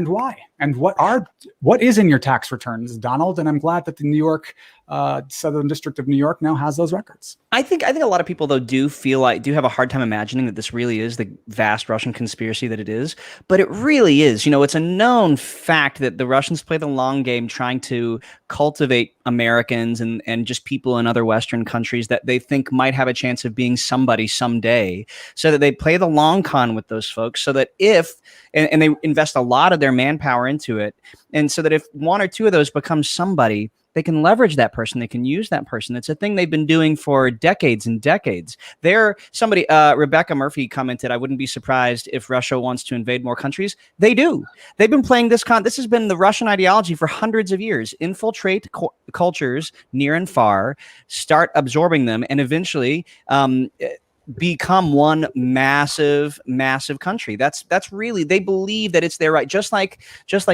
why, and what is in your tax returns, Donald. And I'm glad that the New York Southern District of New York now has those records. I think a lot of people though do have a hard time imagining that this really is the vast Russian conspiracy that it is, but it really is. You know, it's a known fact that the Russians play the long game, trying to cultivate Americans and just people in other Western countries that they think might have a chance of being somebody someday, so that they play the long con with those folks, so that and they invest a lot of their manpower into it, and so that if one or two of those become somebody, they can leverage that person. They can use that person. It's a thing they've been doing for decades and decades. Rebecca Murphy commented, I wouldn't be surprised if Russia wants to invade more countries. They do. They've been playing this this has been the Russian ideology for hundreds of years. Infiltrate cultures near and far, start absorbing them, and eventually become one massive country. That's really, they believe that it's their right. Just like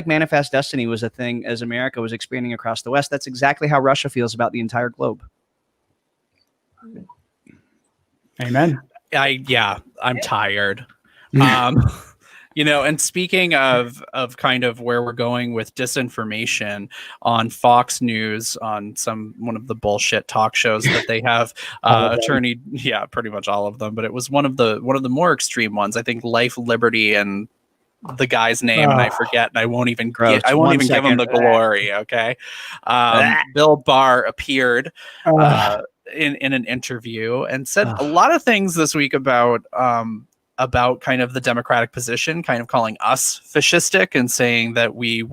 Manifest Destiny was a thing as America was expanding across the West. That's exactly how Russia feels about the entire globe. Amen. I'm tired. And speaking of kind of where we're going with disinformation on Fox News, on one of the bullshit talk shows that they have, pretty much all of them, but it was one of the more extreme ones. I think Life, Liberty, and the guy's name, and I forget, and I won't even give him the glory. Okay. Bill Barr appeared in an interview and said a lot of things this week about kind of the Democratic position, kind of calling us fascistic and saying that we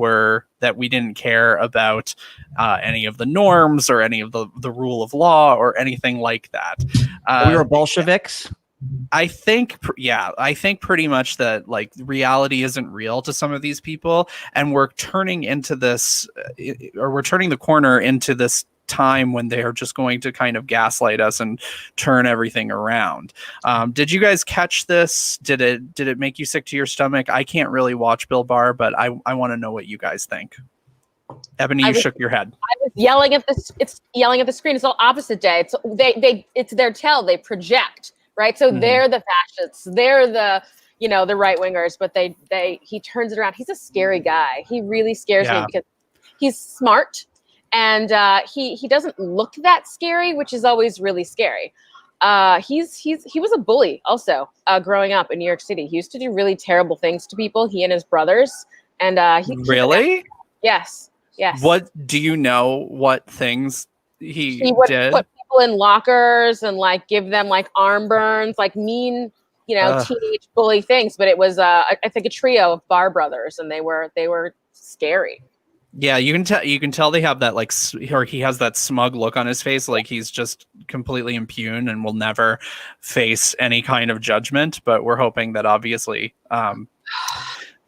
didn't care about any of the norms or any of the rule of law or anything like that. We were Bolsheviks. I think pretty much that like reality isn't real to some of these people, and we're turning the corner into this time when they are just going to kind of gaslight us and turn everything around. Did you guys catch this? Did it make you sick to your stomach? I can't really watch Bill Barr, but I want to know what you guys think. Ebony, you shook your head. I was yelling at the screen. It's all opposite day. It's their tell. They project, right? So they're the fascists. They're the right wingers, but he turns it around. He's a scary guy. He really scares me because he's smart. And he doesn't look that scary, which is always really scary. He was a bully also growing up in New York City. He used to do really terrible things to people. He and his brothers. And really? Yes. What do you know? What things he would did? Put people in lockers and like give them like arm burns, like mean, teenage bully things. But it was I think a trio of Barr brothers, and they were scary. Yeah, you can tell they have that or he has that smug look on his face, like he's just completely impugned and will never face any kind of judgment. But we're hoping that obviously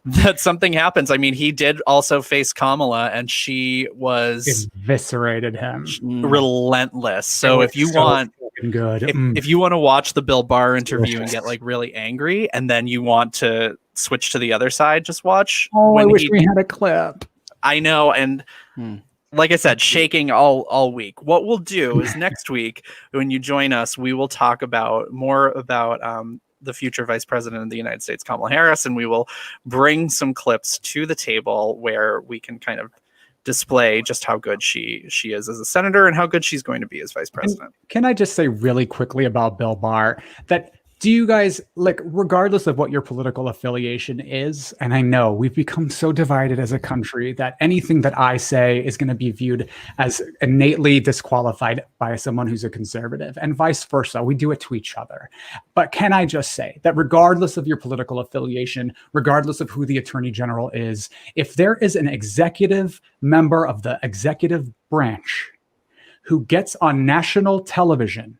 that something happens. I mean, he did also face Kamala, and she was eviscerated him, relentless. So if you want to watch the Bill Barr interview and get like really angry, and then you want to switch to the other side, just watch. I wish we had a clip. I know, and like I said, shaking all week. What we'll do is next week, when you join us, we will talk more about the future Vice President of the United States, Kamala Harris, and we will bring some clips to the table where we can kind of display just how good she is as a senator and how good she's going to be as Vice President. Can I just say really quickly about Bill Barr that Do you guys, like, regardless of what your political affiliation is, and I know we've become so divided as a country that anything that I say is going to be viewed as innately disqualified by someone who's a conservative, and vice versa. We do it to each other. But can I just say that regardless of your political affiliation, regardless of who the Attorney General is, if there is an executive member of the executive branch who gets on national television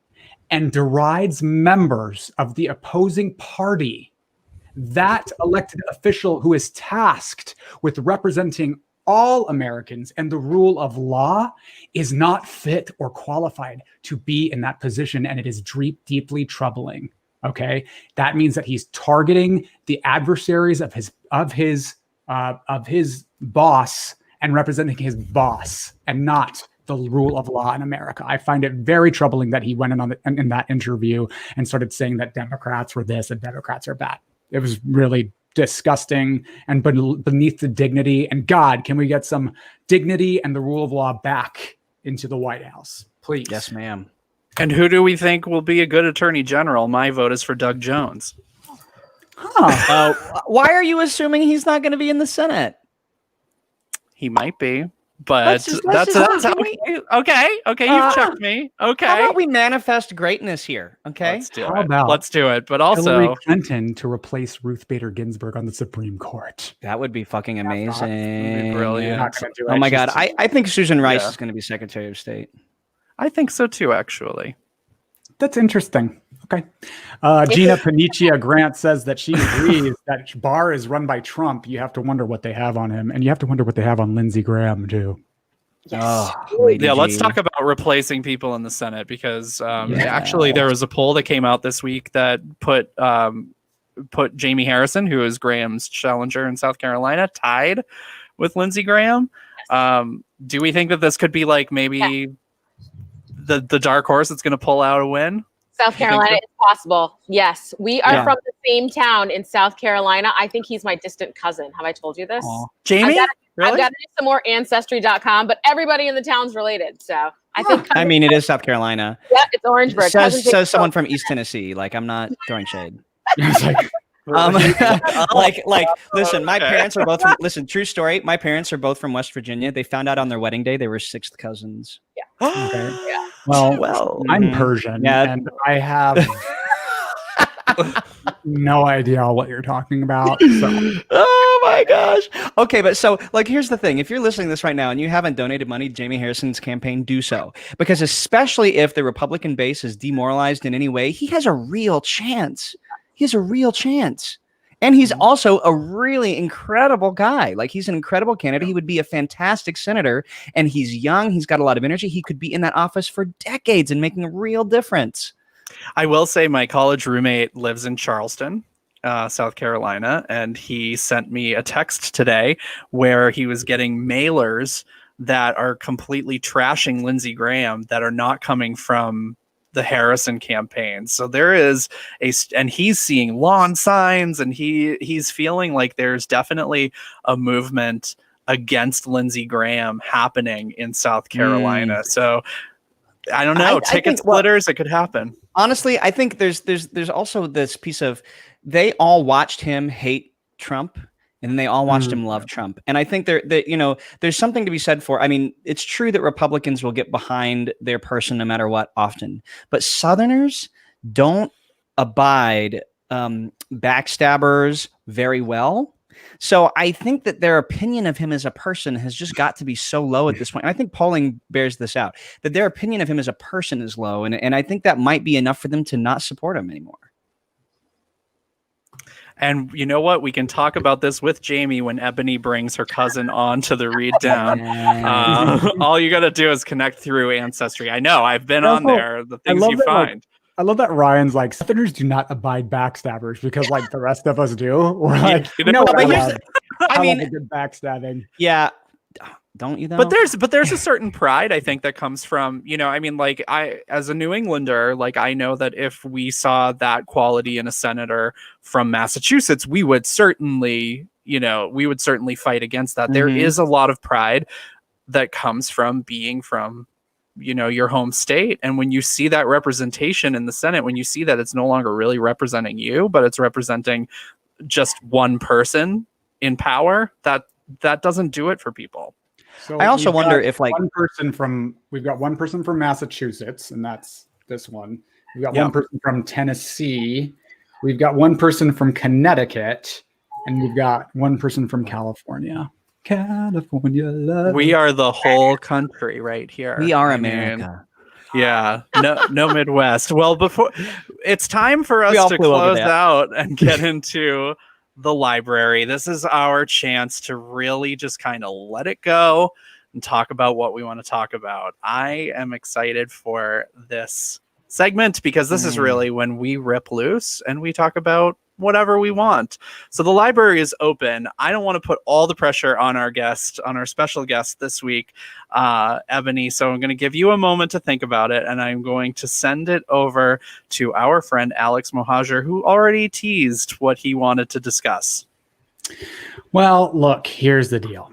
and derides members of the opposing party, that elected official who is tasked with representing all Americans and the rule of law is not fit or qualified to be in that position. And it is deeply troubling. Okay. That means that he's targeting the adversaries of his boss and representing his boss and not the rule of law in America. I find it very troubling that he went in that interview and started saying that Democrats were this and Democrats are bad. It was really disgusting and beneath the dignity. And God, can we get some dignity and the rule of law back into the White House, please? Yes, ma'am. And who do we think will be a good attorney general? My vote is for Doug Jones. Huh. Why are you assuming he's not going to be in the Senate? He might be. But that's how we. Okay, you've checked me. Okay, how about we manifest greatness here? Okay, let's do it. But also, Hillary Clinton to replace Ruth Bader Ginsburg on the Supreme Court. That would be fucking amazing. That'd be brilliant. Oh my God, I think Susan Rice is going to be Secretary of State. I think so too, actually. That's interesting. Okay. Gina Panicia Grant says that she agrees that Barr is run by Trump. You have to wonder what they have on him. And you have to wonder what they have on Lindsey Graham, too. Yes. Let's talk about replacing people in the Senate because actually there was a poll that came out this week that put Jamie Harrison, who is Graham's challenger in South Carolina, tied with Lindsey Graham. Do we think that this could be like maybe the dark horse that's going to pull out a win? South Carolina is possible. Yes. We are from the same town in South Carolina. I think he's my distant cousin. Have I told you this? Jamie? I've got to do some more ancestry.com, but everybody in the town's related. So I think. I mean, it is South Carolina. Yeah, it's Orangeburg. Says someone from East Tennessee. Like, I'm not throwing shade. Listen, my parents are both from, true story. My parents are both from West Virginia. They found out on their wedding day they were sixth cousins. Yeah. Okay. Yeah. Well, I'm Persian and I have no idea what you're talking about. So. Oh my gosh. Okay, but so here's the thing. If you're listening to this right now and you haven't donated money to Jamie Harrison's campaign, do so. Because especially if the Republican base is demoralized in any way, he has a real chance. And he's also a really incredible guy. Like, he's an incredible candidate. He would be a fantastic senator. And he's young. He's got a lot of energy. He could be in that office for decades and making a real difference. I will say my college roommate lives in Charleston, South Carolina. And he sent me a text today where he was getting mailers that are completely trashing Lindsey Graham that are not coming from the Harrison campaign. So there is and he's seeing lawn signs and he's feeling like there's definitely a movement against Lindsey Graham happening in South Carolina. So I don't know, ticket splitters, it could happen. Honestly, I think there's also this piece of they all watched him hate Trump and then they all watched him love Trump. And I think there's something to be said for, I mean, it's true that Republicans will get behind their person no matter what often, but Southerners don't abide backstabbers very well. So I think that their opinion of him as a person has just got to be so low at this point. And I think polling bears this out, that their opinion of him as a person is low. And I think that might be enough for them to not support him anymore. And you know what? We can talk about this with Jamie when Ebony brings her cousin on to the read down. All you got to do is connect through Ancestry. I know. I've been on there. The things you find. I love that Ryan's like, Southerners do not abide backstabbers because like the rest of us do. We're like, I mean, a good backstabbing. Yeah. Don't you though? But there's a certain pride I think that comes from, I mean, like I, as a New Englander, like I know that if we saw that quality in a senator from Massachusetts, we would certainly fight against that. Mm-hmm. There is a lot of pride that comes from being from your home state. And when you see that representation in the Senate, when you see that it's no longer really representing you, but it's representing just one person in power, that doesn't do it for people. So I also wonder if we've got one person from Massachusetts, and that's this one. We've got Yep. one person from Tennessee. We've got one person from Connecticut, and we've got one person from California. California love. We are the whole country right here. we are I mean, America. yeah, no Midwest. Well, before it's time for We us all to flew over close that. out and get into the library. This is our chance to really just kind of let it go and talk about what we want to talk about. I am excited for this segment because this is really when we rip loose and we talk about whatever we want. So the library is open. I don't want to put all the pressure on our guest, on our special guest this week, Ebony. So I'm going to give you a moment to think about it, and I'm going to send it over to our friend Alex Mohajer, who already teased what he wanted to discuss. Well, look, here's the deal.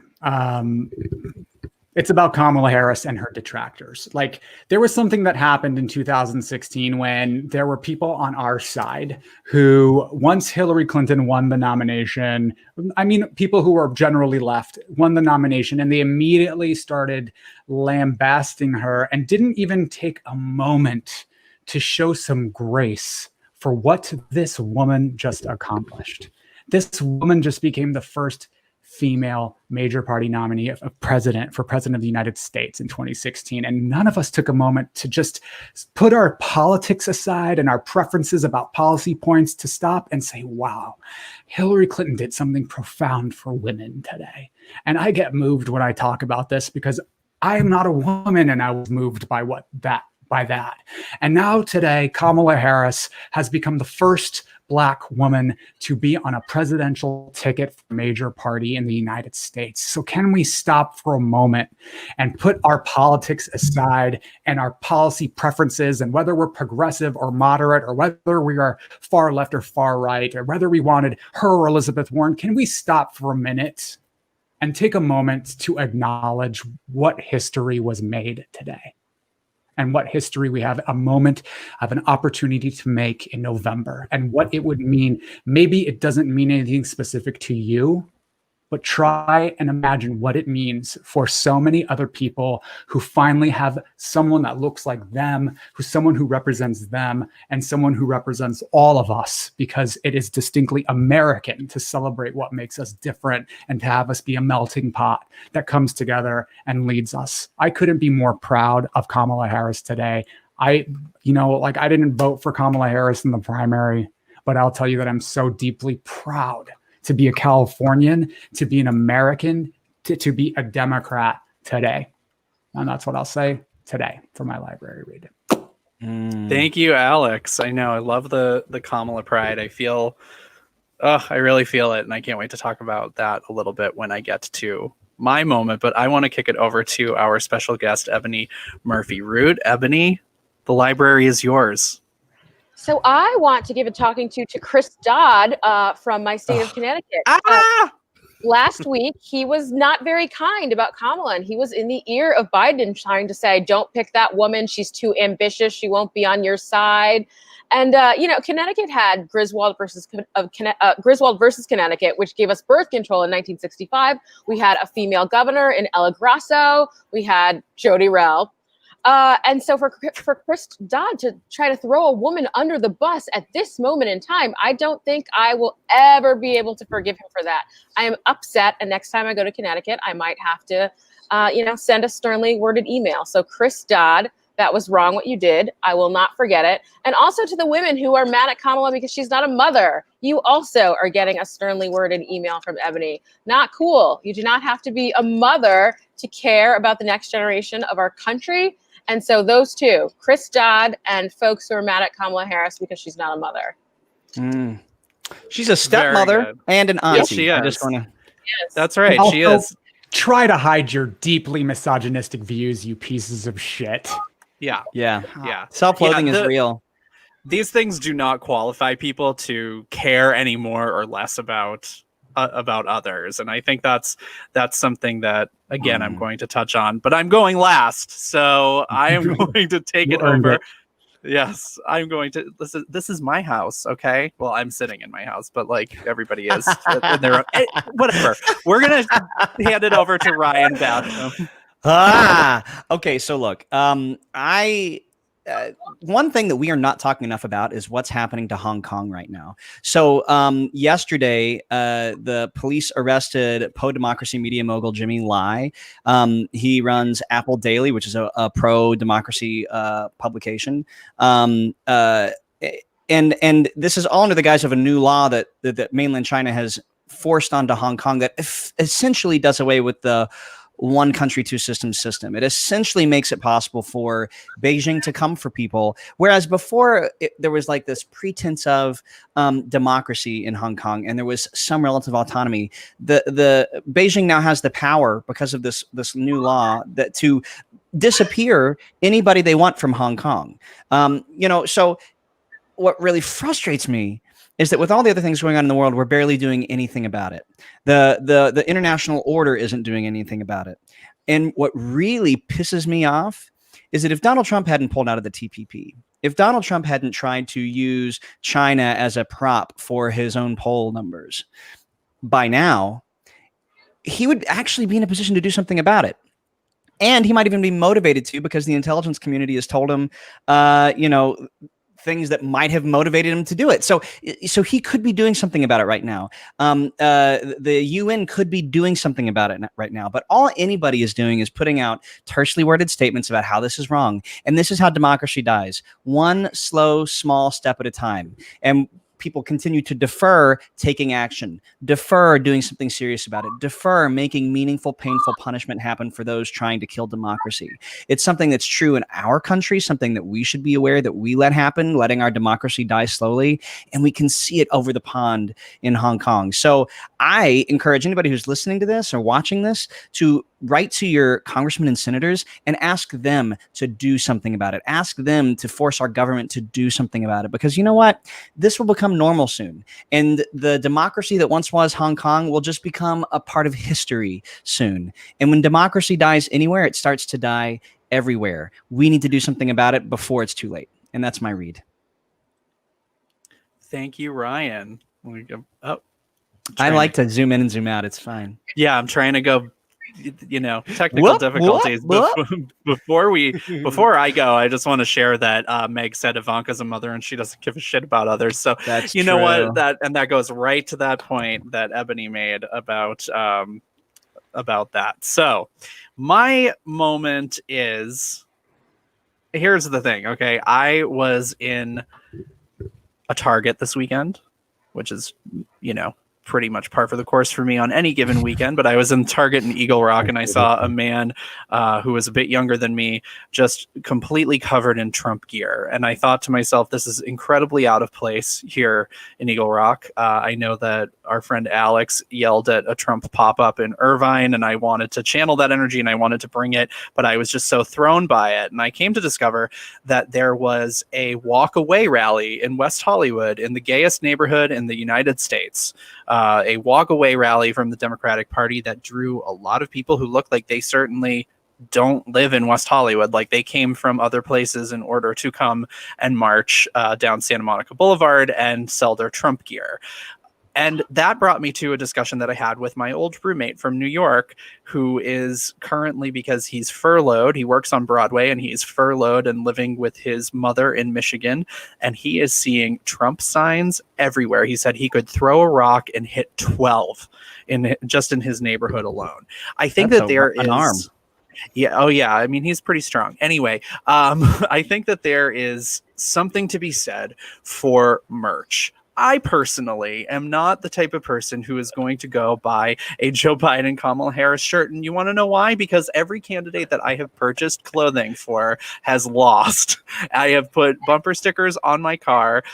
It's about Kamala Harris and her detractors. Like, there was something that happened in 2016 when there were people on our side who, once Hillary Clinton won the nomination, I mean, people who were generally left won the nomination, and they immediately started lambasting her and didn't even take a moment to show some grace for what this woman just accomplished. This woman just became the first female major party nominee for president of the United States in 2016. And none of us took a moment to just put our politics aside and our preferences about policy points to stop and say, wow, Hillary Clinton did something profound for women today. And I get moved when I talk about this because I am not a woman, and I was moved by that. And now today, Kamala Harris has become the first Black woman to be on a presidential ticket for a major party in the United States. So can we stop for a moment and put our politics aside and our policy preferences, and whether we're progressive or moderate, or whether we are far left or far right, or whether we wanted her or Elizabeth Warren? Can we stop for a minute and take a moment to acknowledge what history was made today? And what history we have a moment of an opportunity to make in November, and what it would mean. Maybe it doesn't mean anything specific to you, but try and imagine what it means for so many other people who finally have someone that looks like them, someone who represents them, and someone who represents all of us, because it is distinctly American to celebrate what makes us different and to have us be a melting pot that comes together and leads us. I couldn't be more proud of Kamala Harris today. I didn't vote for Kamala Harris in the primary, but I'll tell you that I'm so deeply proud to be a Californian, to be an American, to be a Democrat today. And that's what I'll say today for my library read. Thank you, Alex. I know, I love the Kamala pride. I really feel it, and I can't wait to talk about that a little bit when I get to my moment. But I want to kick it over to our special guest, Ebony Murphy-Root. Ebony, the library is yours. So I want to give a talking to Chris Dodd from my state of Connecticut. Last week, he was not very kind about Kamala, and he was in the ear of Biden trying to say, don't pick that woman. She's too ambitious. She won't be on your side. And, Connecticut had Griswold versus Connecticut, which gave us birth control in 1965. We had a female governor in Ella Grasso. We had Jody Rell. And so for Chris Dodd to try to throw a woman under the bus at this moment in time, I don't think I will ever be able to forgive him for that. I am upset. And next time I go to Connecticut, I might have to, send a sternly worded email. So Chris Dodd, that was wrong what you did. I will not forget it. And also to the women who are mad at Kamala because she's not a mother, you also are getting a sternly worded email from Ebony. Not cool. You do not have to be a mother to care about the next generation of our country. And so those two, Chris Dodd and folks who are mad at Kamala Harris because she's not a mother. She's a stepmother and an auntie. Yes, she is. I just want to. Yes. That's right. Also, she is. Try to hide your deeply misogynistic views, you pieces of shit. Yeah. Yeah. Self-loathing is real. These things do not qualify people to care any more or less about about others. And I think that's something that, again, I'm going to touch on, but I'm going last. So I am going to take it over. Yes, I'm going to. This is my house, okay? Well, I'm sitting in my house, but like everybody is in their own. Whatever. We're gonna hand it over to Ryan Basham. Okay. So look, one thing that we are not talking enough about is what's happening to Hong Kong right now. So yesterday, the police arrested pro-democracy media mogul Jimmy Lai. He runs Apple Daily, which is a pro-democracy publication. And this is all under the guise of a new law that mainland China has forced onto Hong Kong that essentially does away with the one country, two systems system. It essentially makes it possible for Beijing to come for people. Whereas before there was like this pretense of democracy in Hong Kong and there was some relative autonomy. The Beijing now has the power because of this new law that to disappear anybody they want from Hong Kong. So what really frustrates me is that with all the other things going on in the world, we're barely doing anything about it. The international order isn't doing anything about it. And what really pisses me off is that if Donald Trump hadn't pulled out of the TPP, if Donald Trump hadn't tried to use China as a prop for his own poll numbers, by now, he would actually be in a position to do something about it. And he might even be motivated to, because the intelligence community has told him, things that might have motivated him to do it. So he could be doing something about it right now. The UN could be doing something about it right now. But all anybody is doing is putting out tersely worded statements about how this is wrong. And this is how democracy dies. One slow, small step at a time. And people continue to defer taking action, defer doing something serious about it, defer making meaningful, painful punishment happen for those trying to kill democracy. It's something that's true in our country, something that we should be aware that we let happen, letting our democracy die slowly, and we can see it over the pond in Hong Kong. So I encourage anybody who's listening to this or watching this to write to your congressmen and senators and ask them to do something about it. Ask them to force our government to do something about it, because you know what? This will become normal soon. And the democracy that once was Hong Kong will just become a part of history soon. And when democracy dies anywhere, it starts to die everywhere. We need to do something about it before it's too late. And that's my read. Thank you, Ryan. I like to zoom in and zoom out. It's fine. Yeah, I'm trying to go technical difficulties. Before I go, I just want to share that Meg said Ivanka's a mother and she doesn't give a shit about others. So that's you know what, that goes right to that point that Ebony made about that. So my moment is, here's the thing. Okay, I was in a Target this weekend, which is pretty much par for the course for me on any given weekend, but I was in Target in Eagle Rock and I saw a man who was a bit younger than me just completely covered in Trump gear. And I thought to myself, this is incredibly out of place here in Eagle Rock. I know that our friend Alex yelled at a Trump pop-up in Irvine, and I wanted to channel that energy and I wanted to bring it, but I was just so thrown by it. And I came to discover that there was a walk away rally in West Hollywood, in the gayest neighborhood in the United States. A walk away rally from the Democratic Party that drew a lot of people who look like they certainly don't live in West Hollywood. Like they came from other places in order to come and march down Santa Monica Boulevard and sell their Trump gear. And that brought me to a discussion that I had with my old roommate from New York, who is currently, because he's furloughed, he works on Broadway and he's furloughed and living with his mother in Michigan. And he is seeing Trump signs everywhere. He said he could throw a rock and hit 12 just in his neighborhood alone. I think that's there is an arm. Yeah. Oh, yeah. I mean, he's pretty strong. Anyway, I think that there is something to be said for merch. I personally am not the type of person who is going to go buy a Joe Biden, Kamala Harris shirt. And you want to know why? Because every candidate that I have purchased clothing for has lost. I have put bumper stickers on my car.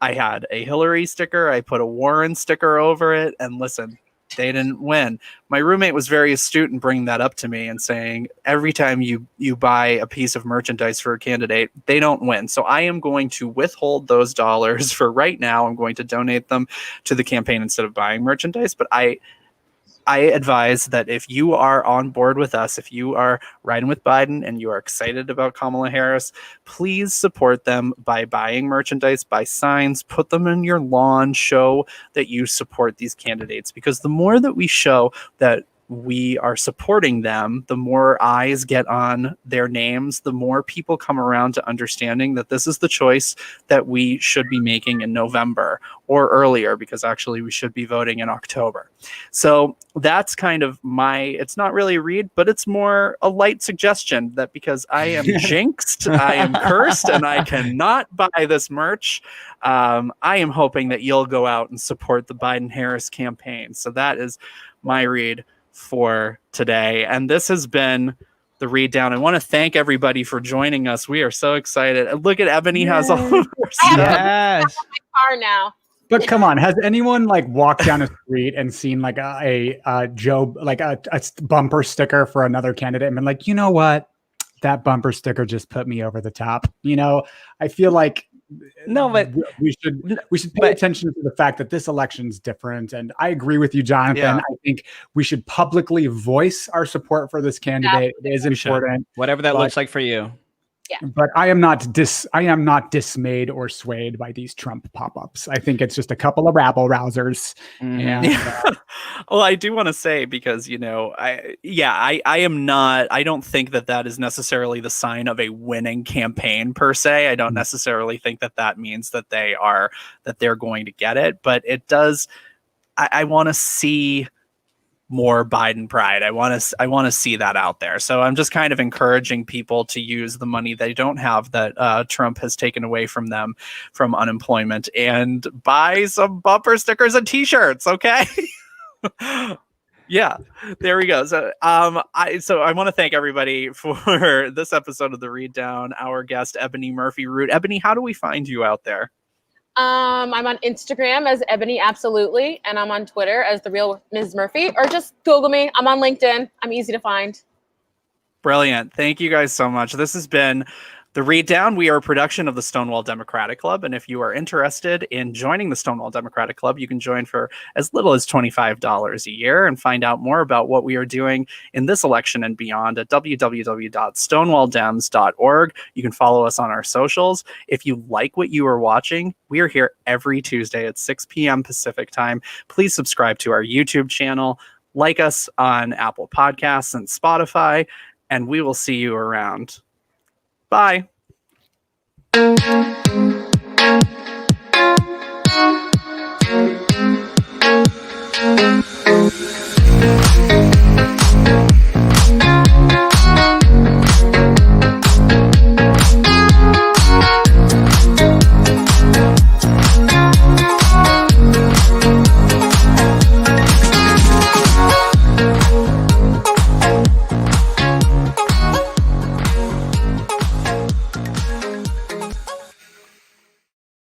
I had a Hillary sticker. I put a Warren sticker over it. And listen, they didn't win. My roommate was very astute in bringing that up to me and saying, every time you buy a piece of merchandise for a candidate, they don't win. So I am going to withhold those dollars for right now. I'm going to donate them to the campaign instead of buying merchandise. But I advise that if you are on board with us, if you are riding with Biden and you are excited about Kamala Harris, please support them by buying merchandise, buy signs, put them in your lawn, show that you support these candidates. Because the more that we show that we are supporting them, the more eyes get on their names, the more people come around to understanding that this is the choice that we should be making in November or earlier, because actually we should be voting in October. So that's kind of it's not really a read, but it's more a light suggestion that because I am jinxed, I am cursed, and I cannot buy this merch, I am hoping that you'll go out and support the Biden-Harris campaign. So that is my read for today. And this has been the Read Down. I want to thank everybody for joining us. We are so excited. Look at Ebony has all of her stuff. Yes. My car now. But come on, has anyone like walked down a street and seen like a Joe, like a bumper sticker for another candidate and been like, you know what? That bumper sticker just put me over the top. You know, I feel like No, but we should pay attention to the fact that this election is different. And I agree with you, Jonathan. Yeah. I think we should publicly voice our support for this candidate. It is important. whatever that looks like for you. But I am not dismayed or swayed by these Trump pop-ups. I think it's just a couple of rabble rousers. Mm-hmm. And, well, I do want to say, because, you know, I am not, I don't think that is necessarily the sign of a winning campaign per se. I don't necessarily think that means that they're going to get it, but it does. I want to see more Biden pride. I want to see that out there. So I'm just kind of encouraging people to use the money they don't have that Trump has taken away from them from unemployment and buy some bumper stickers and t-shirts. Okay. Yeah, there we go. So I want to thank everybody for this episode of the Read Down. Our guest, Ebony Murphy-Root. Ebony, how do we find you out there? I'm on Instagram as Ebony Absolutely, and I'm on Twitter as The Real Ms. Murphy, or just Google me. I'm on LinkedIn. I'm easy to find. Brilliant. Thank you guys so much. This has been The Read Down. We are a production of the Stonewall Democratic Club, and if you are interested in joining the Stonewall Democratic Club, you can join for as little as $25 a year and find out more about what we are doing in this election and beyond at www.stonewalldems.org. You can follow us on our socials. If you like what you are watching, we are here every Tuesday at 6 p.m. Pacific time. Please subscribe to our YouTube channel, like us on Apple Podcasts and Spotify, and we will see you around. Bye.